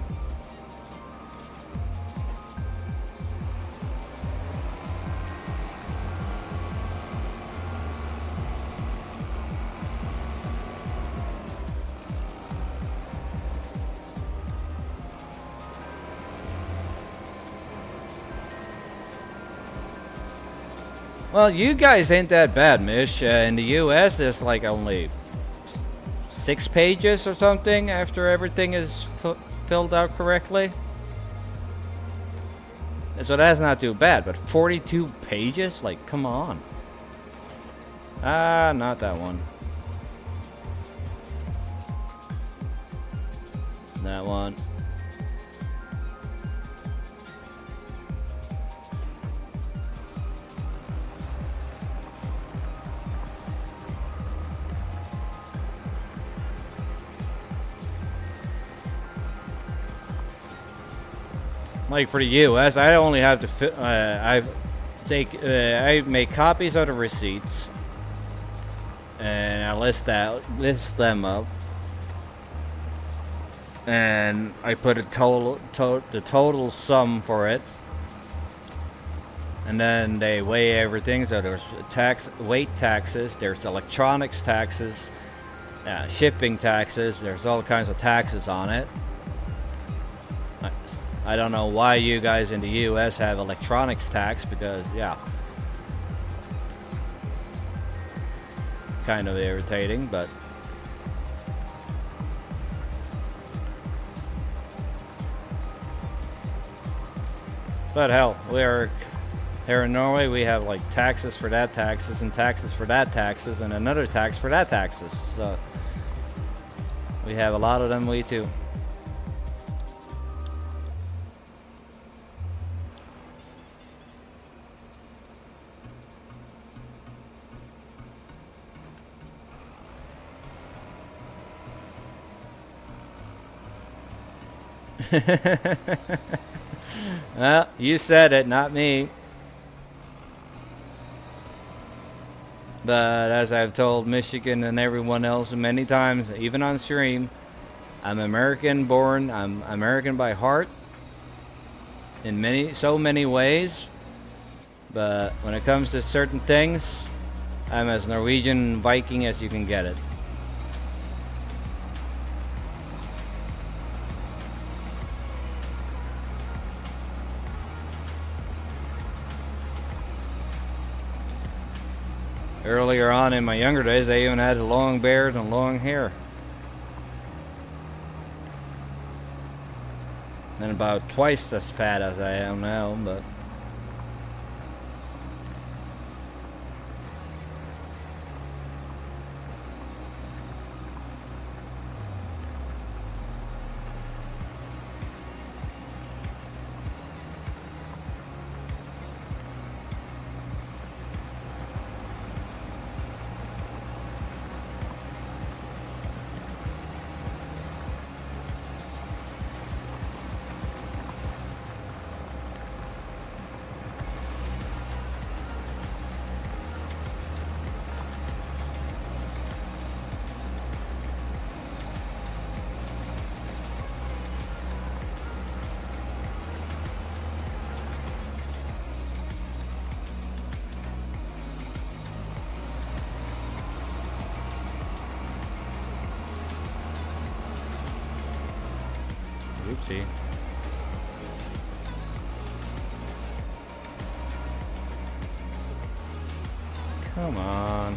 Well, you guys ain't that bad, Mish. In the US, there's like only 6 pages or something after everything is filled out correctly. So that's not too bad, but 42 pages? Like, come on. Ah, not that one. That one. Like for the U.S., I only have to I make copies of the receipts, and I list them up, and I put a the total sum for it, and then they weigh everything. So there's weight taxes, there's electronics taxes, shipping taxes. There's all kinds of taxes on it. I don't know why you guys in the U.S. have electronics tax, because, yeah, kind of irritating, but hell, we're here in Norway. We have like taxes for that taxes, and taxes for that taxes, and another tax for that taxes. So we have a lot of them, we too. Well, you said it, not me. But as I've told Michigan and everyone else many times, even on stream, I'm American born, I'm American by heart in so many ways. But when it comes to certain things, I'm as Norwegian Viking as you can get it. Earlier on in my younger days, I even had a long beard and long hair. And about twice as fat as I am now, but oopsie. Come on.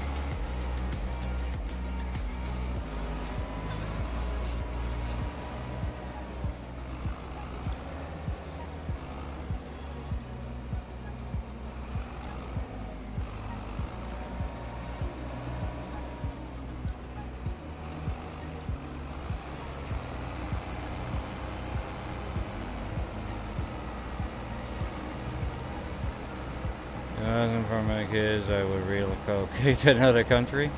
For my kids, I would relocate to another country.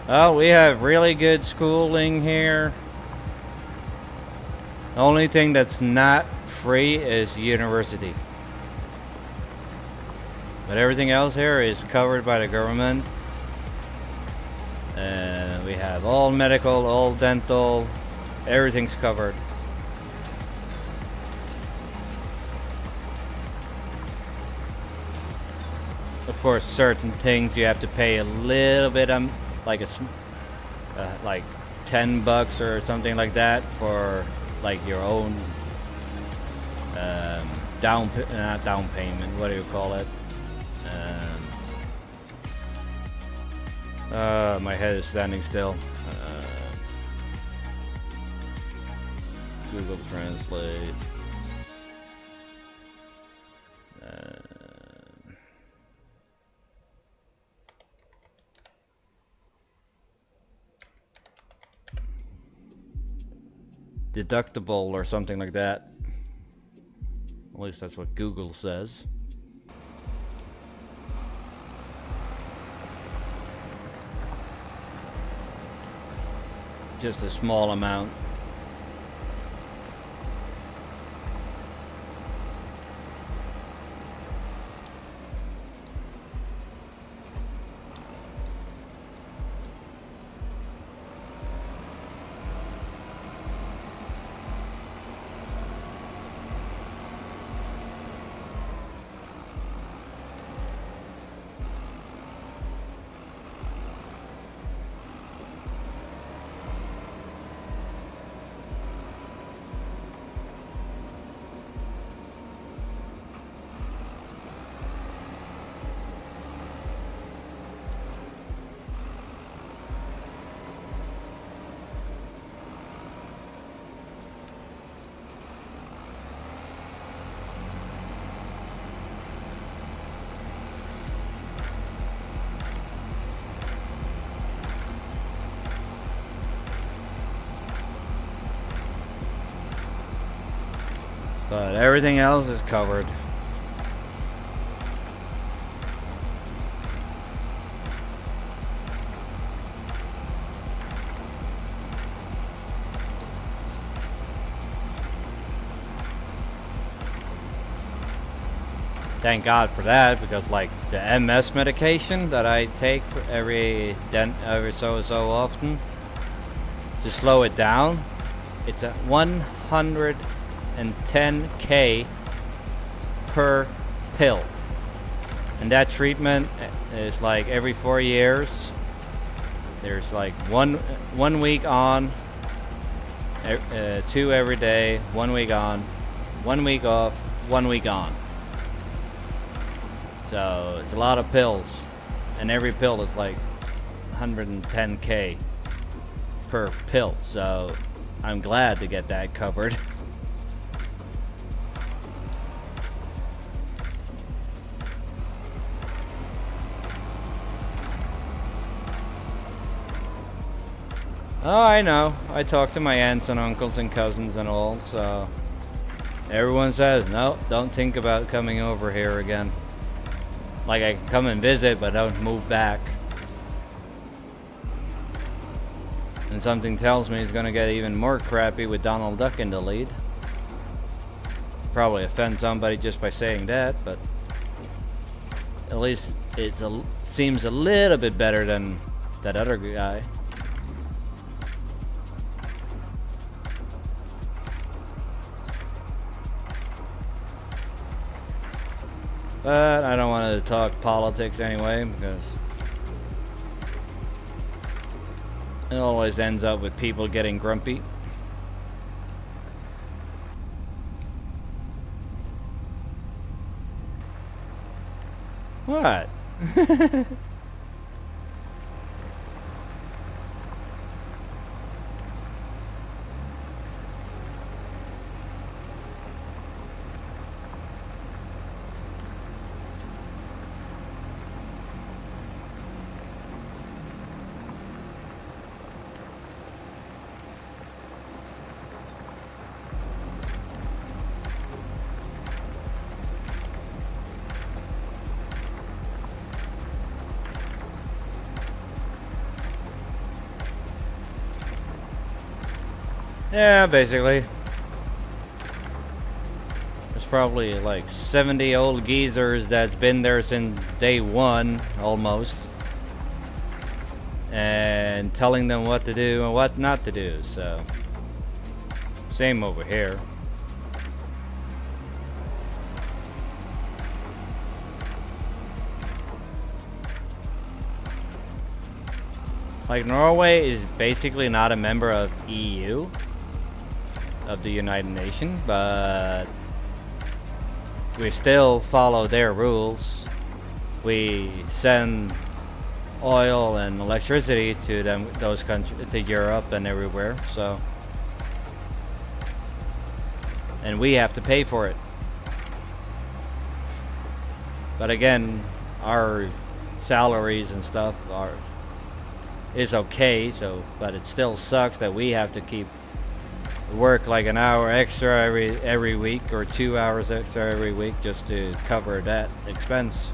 Oh, we have really good schooling here. The only thing that's not free is university. But everything else here is covered by the government. And we have all medical, all dental, everything's covered. Of course, certain things you have to pay a little bit, like like $10 or something like that for like your own not down payment. What do you call it? My head is standing still. Google Translate. deductible or something like that. At least that's what Google says. Just a small amount. But everything else is covered. Thank God for that, because like the MS medication that I take for every so often to slow it down, it's at 110K per pill, and that treatment is like every 4 years. There's like one week on, 2 every day, 1 week on, 1 week off, 1 week on. So it's a lot of pills, and every pill is like 110K per pill. So I'm glad to get that covered. Oh, I know. I talk to my aunts and uncles and cousins and all, so everyone says, no, don't think about coming over here again. Like, I can come and visit, but don't move back. And something tells me it's gonna get even more crappy with Donald Duck in the lead. Probably offend somebody just by saying that, but at least it seems a little bit better than that other guy. But I don't want to talk politics anyway, because it always ends up with people getting grumpy. What? Yeah, basically. There's probably like 70 old geezers that's been there since day one, almost. And telling them what to do and what not to do, so. Same over here. Like, Norway is basically not a member of EU. Of the United Nations, but we still follow their rules. We send oil and electricity to those countries, to Europe and everywhere. So, and we have to pay for it. But again, our salaries and stuff is okay. So, but it still sucks that we have to keep work like an hour extra every week or 2 hours extra every week just to cover that expense.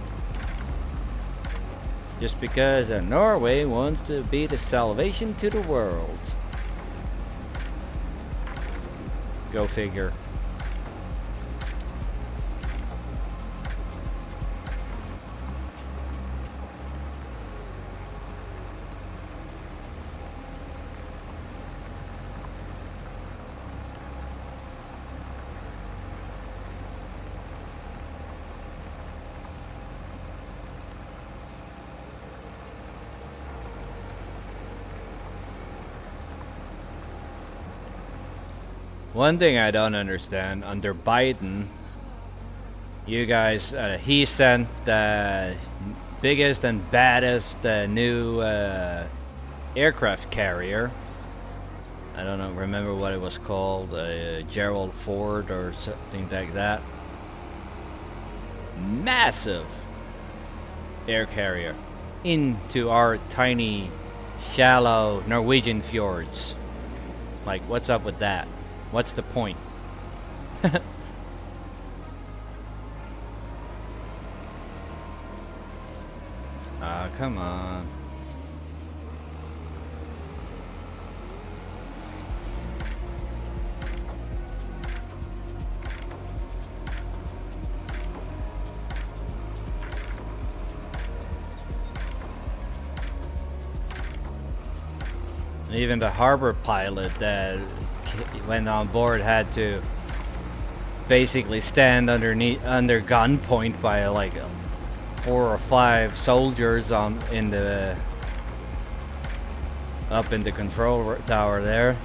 Just because Norway wants to be the salvation to the world. Go figure. One thing I don't understand, under Biden, you guys, he sent the biggest and baddest new aircraft carrier. I don't know, remember what it was called, Gerald Ford or something like that. Massive air carrier into our tiny, shallow Norwegian fjords. Like, what's up with that? What's the point? Ah, come on. Even the harbor pilot that went on board had to basically stand under gunpoint by like 4 or 5 soldiers up in the control tower there,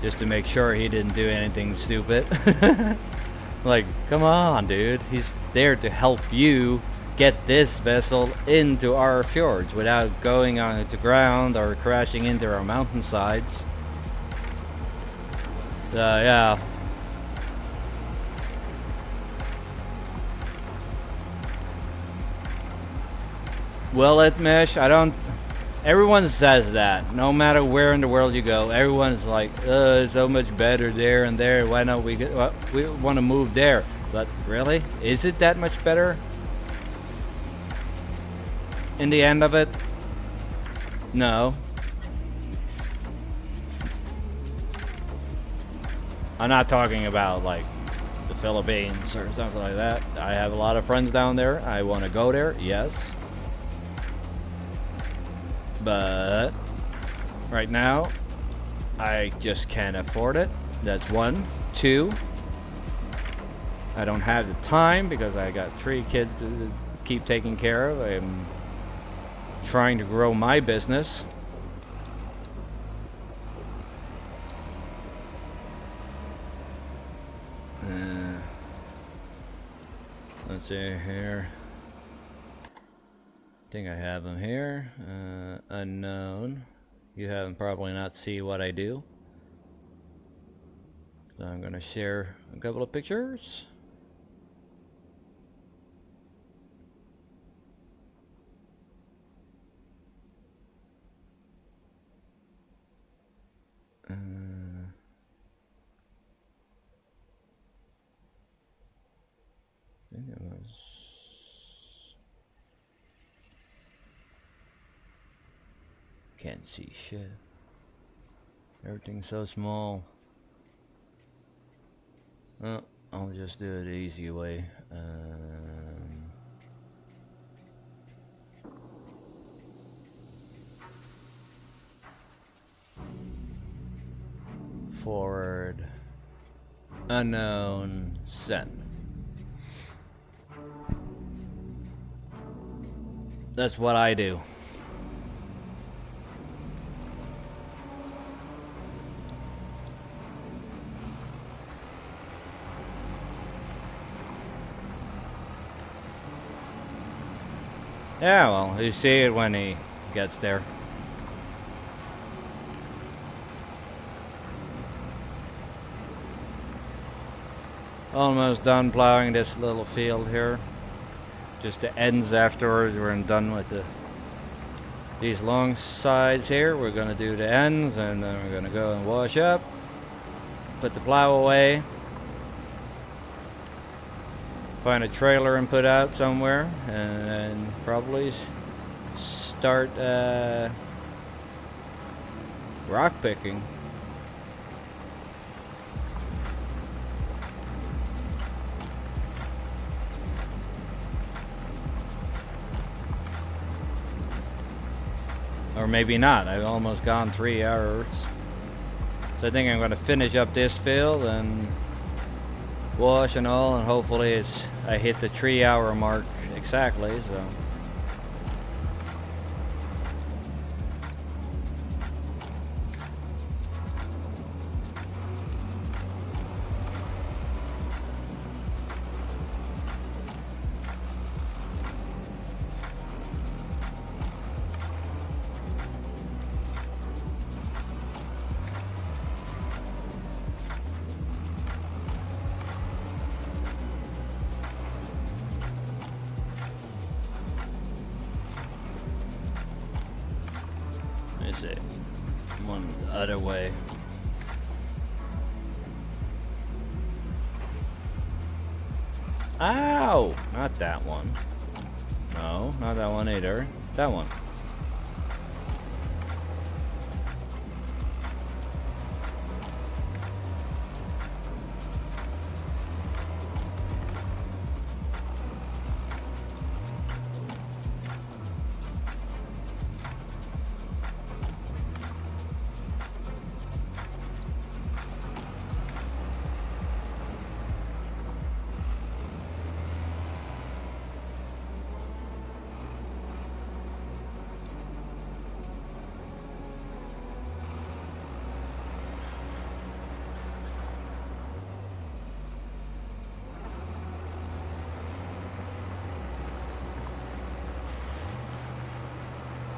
just to make sure he didn't do anything stupid. Like, come on, dude, he's there to help you get this vessel into our fjords without going on the ground or crashing into our mountainsides. Yeah. Will it, Mish? I don't... Everyone says that. No matter where in the world you go, everyone's like, it's so much better there and there. Why not we get... Well, we want to move there. But really? Is it that much better? In the end of it? No. I'm not talking about like the Philippines or something like that. I have a lot of friends down there. I want to go there, yes. But right now, I just can't afford it. That's 1. 2, I don't have the time because I got 3 kids to keep taking care of. I'm trying to grow my business. Let's see here. I think I have them here. Unknown. You haven't probably not see what I do. So I'm gonna share a couple of pictures. I think it was... Can't see shit. Everything's so small. Well, I'll just do it the easy way. Forward. Unknown. Send. That's what I do. Yeah, well, you see it when he gets there. Almost done plowing this little field here. Just the ends afterwards, we're done with the these long sides here. We're going to do the ends, and then we're going to go and wash up, put the plow away, find a trailer and put out somewhere, and then probably start rock picking. Or maybe not. I've almost gone 3 hours. So I think I'm going to finish up this field and wash and all, and hopefully I hit the 3-hour mark exactly. So. Is it one other way? Ow! Not that one. No, not that one either. That one.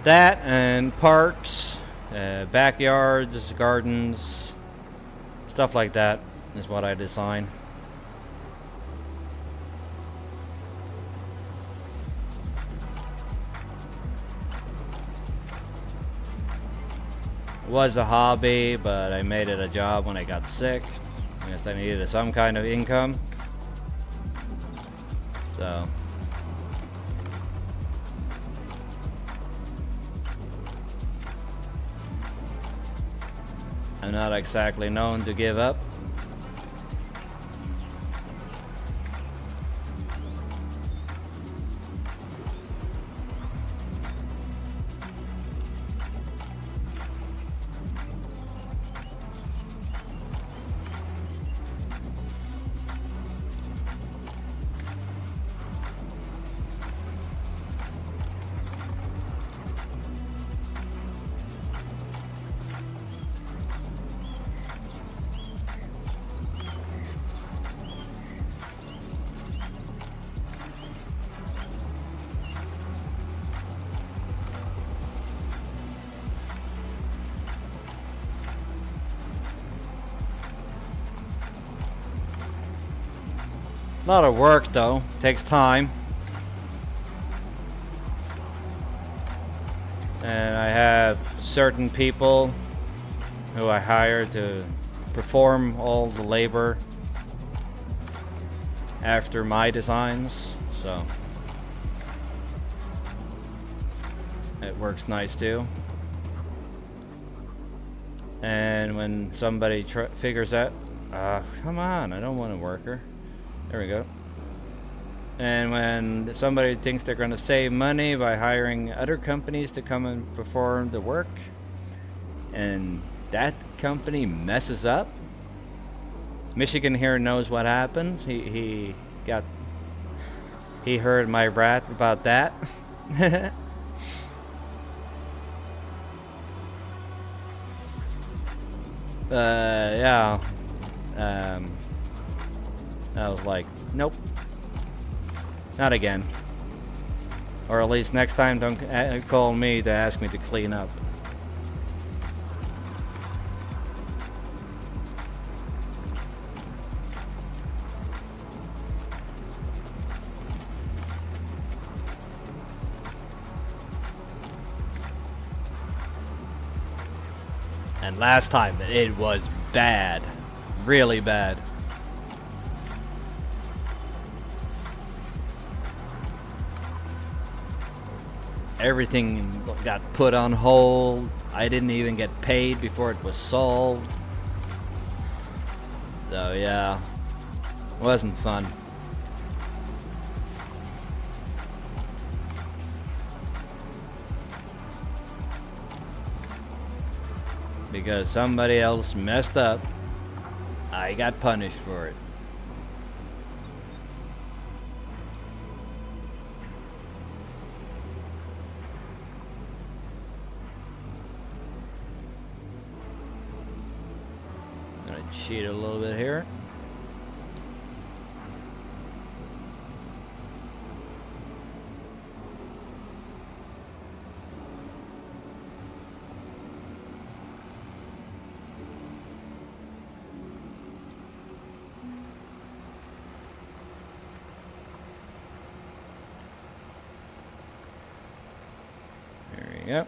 That and parks, backyards, gardens, stuff like that is what I design. It was a hobby, but I made it a job when I got sick. I guess I needed some kind of income. So. I'm not exactly known to give up. A lot of work though, takes time. And I have certain people who I hire to perform all the labor after my designs, so it works nice too. And when somebody figures out, come on, I don't want a worker. There we go. And when somebody thinks they're going to save money by hiring other companies to come and perform the work, and that company messes up, Michigan here knows what happens. He heard my rant about that. Yeah. I was like, nope, not again. Or at least next time don't call me to ask me to clean up. And last time it was bad, really bad. Everything got put on hold. I didn't even get paid before it was solved. So yeah, wasn't fun. Because somebody else messed up, I got punished for it. I'm gonna cheat a little bit here. Yep.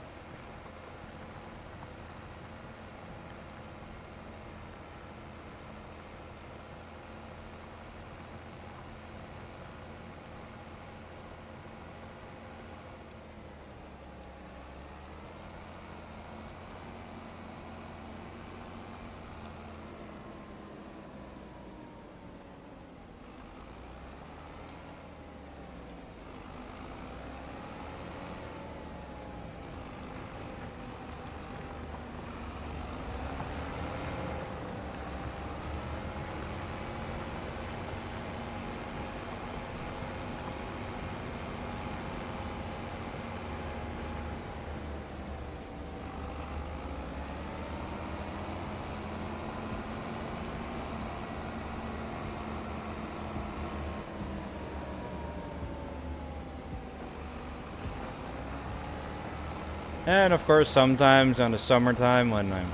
And of course, sometimes on the summertime when I'm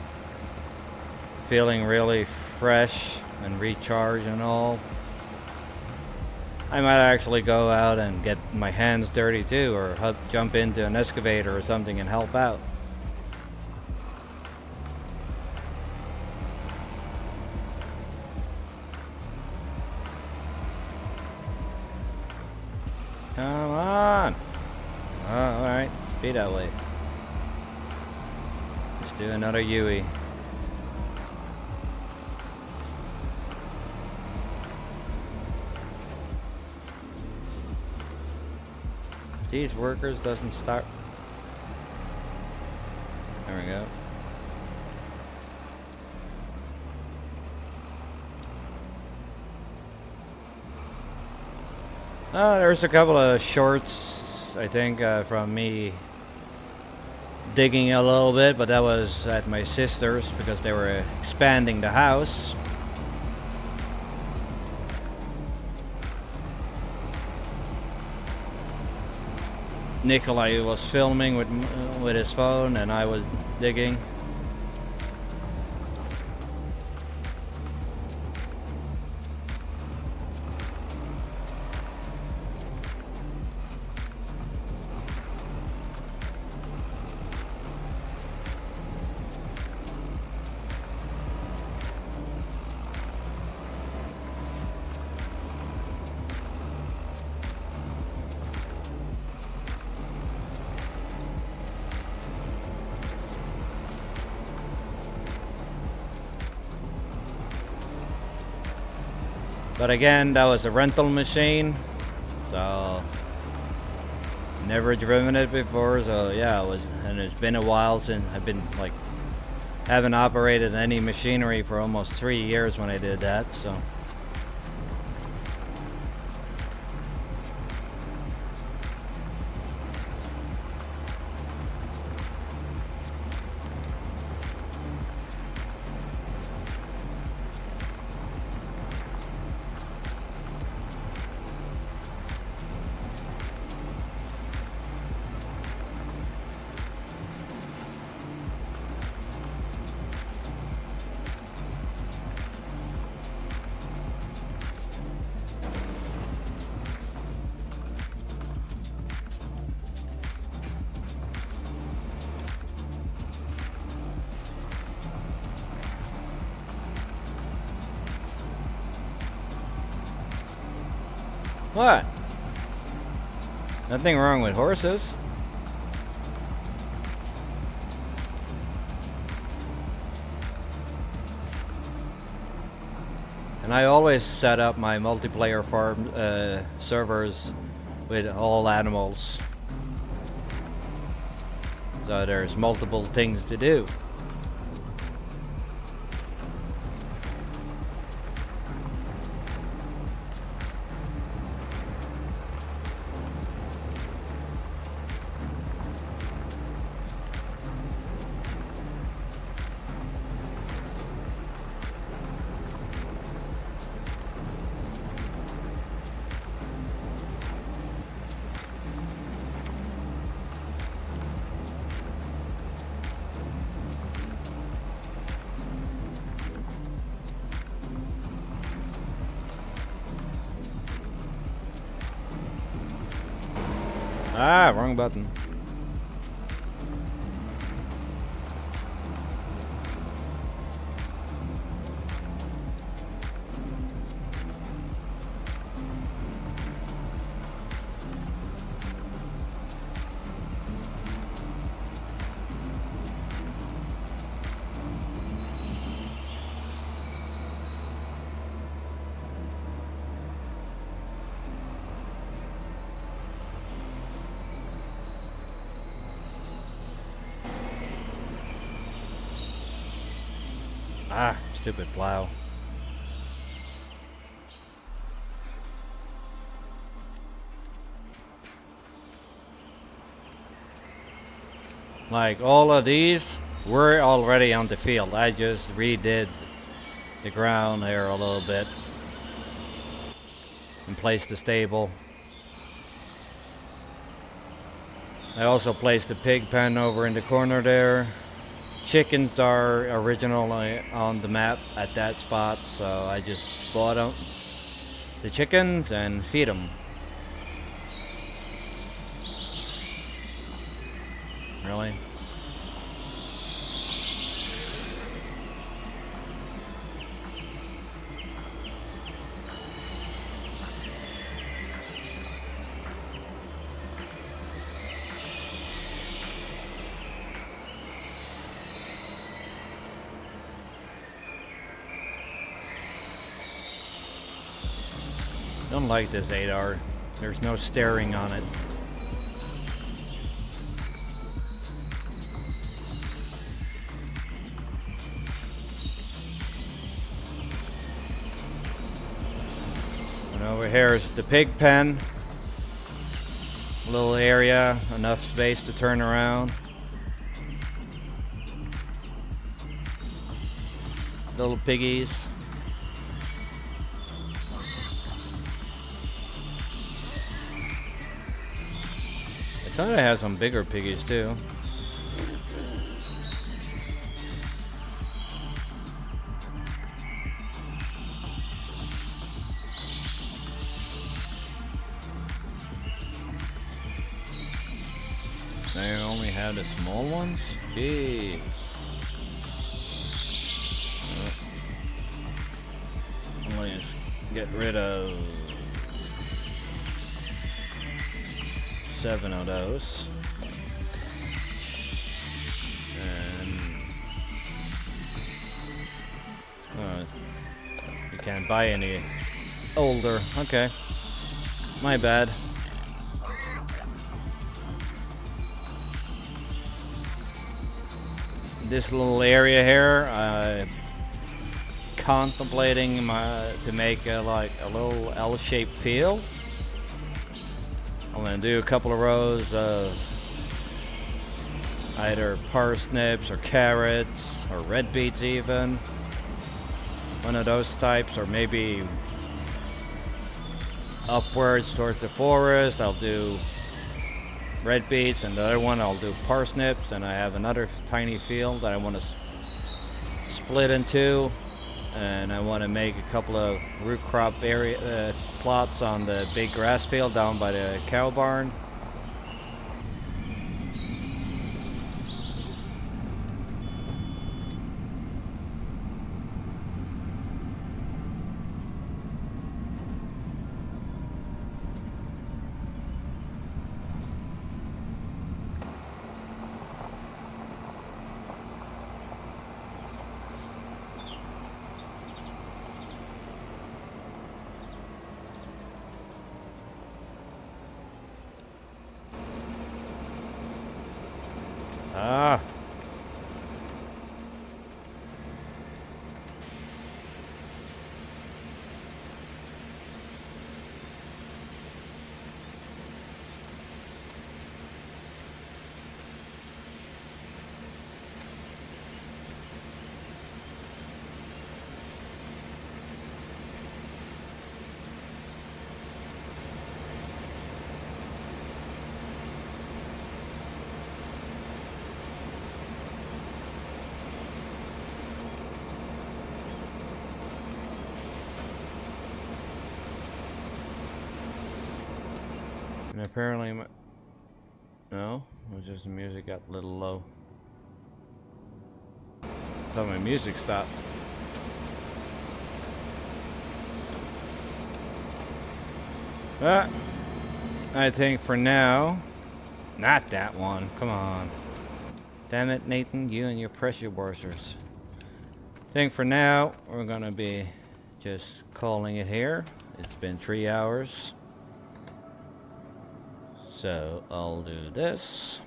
feeling really fresh and recharged and all, I might actually go out and get my hands dirty too, or jump into an excavator or something and help out. Come on! Oh, alright, be that way. Let's do another Yui. These workers doesn't start. There we go. There's a couple of shorts, I think, from me digging a little bit, but that was at my sister's because they were expanding the house. Nikolai was filming with his phone and I was digging. But again, that was a rental machine, so never driven it before. So yeah, and it's been a while since I've been haven't operated any machinery for almost 3 years when I did that. So. What? Nothing wrong with horses. And I always set up my multiplayer farm servers with all animals. So there's multiple things to do. Ah, wrong button. Ah, stupid plow. Like all of these were already on the field. I just redid the ground here a little bit and placed the stable. I also placed the pig pen over in the corner there. Chickens are originally on the map at that spot, so I just bought them, the chickens, and feed them. Really? Don't like this 8R. There's no steering on it. And over here is the pig pen. Little area, enough space to turn around. Little piggies. I thought it had some bigger piggies too. They only had the small ones? Jeez. Let's get rid of 7 of those. And you can't buy any older. Okay. My bad. This little area here, contemplating to make like a little L-shaped field. I'm gonna do a couple of rows of either parsnips or carrots or red beets even. One of those types, or maybe upwards towards the forest I'll do red beets, and the other one I'll do parsnips, and I have another tiny field that I want to split in two, and I want to make a couple of root crop area plots on the big grass field down by the cow barn. Ah. And apparently no, it was just the music got a little low. Thought my music stopped. But I think for now, not that one. Come on. Damn it, Nathan, you and your pressure washers. I think for now, we're gonna be just calling it here. It's been 3 hours. So I'll do this.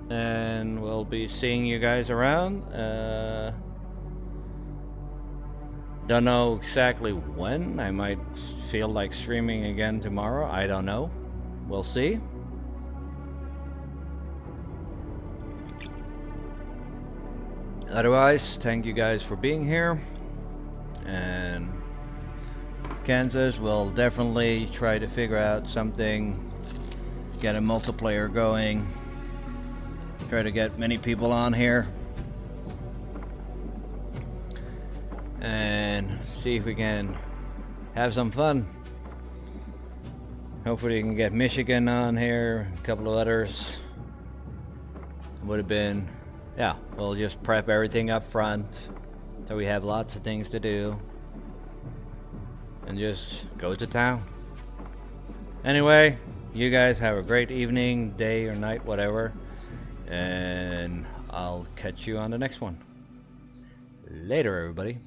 And we'll be seeing you guys around. Don't know exactly when. I might feel like streaming again tomorrow. I don't know. We'll see. Otherwise, thank you guys for being here. And Kansas will definitely try to figure out something, get a multiplayer going, try to get many people on here, and see if we can have some fun. Hopefully we can get Michigan on here, a couple of others. Would have been, yeah, we'll just prep everything up front so we have lots of things to do and just go to town. Anyway, you guys have a great evening, day or night, whatever, and I'll catch you on the next one. Later, everybody.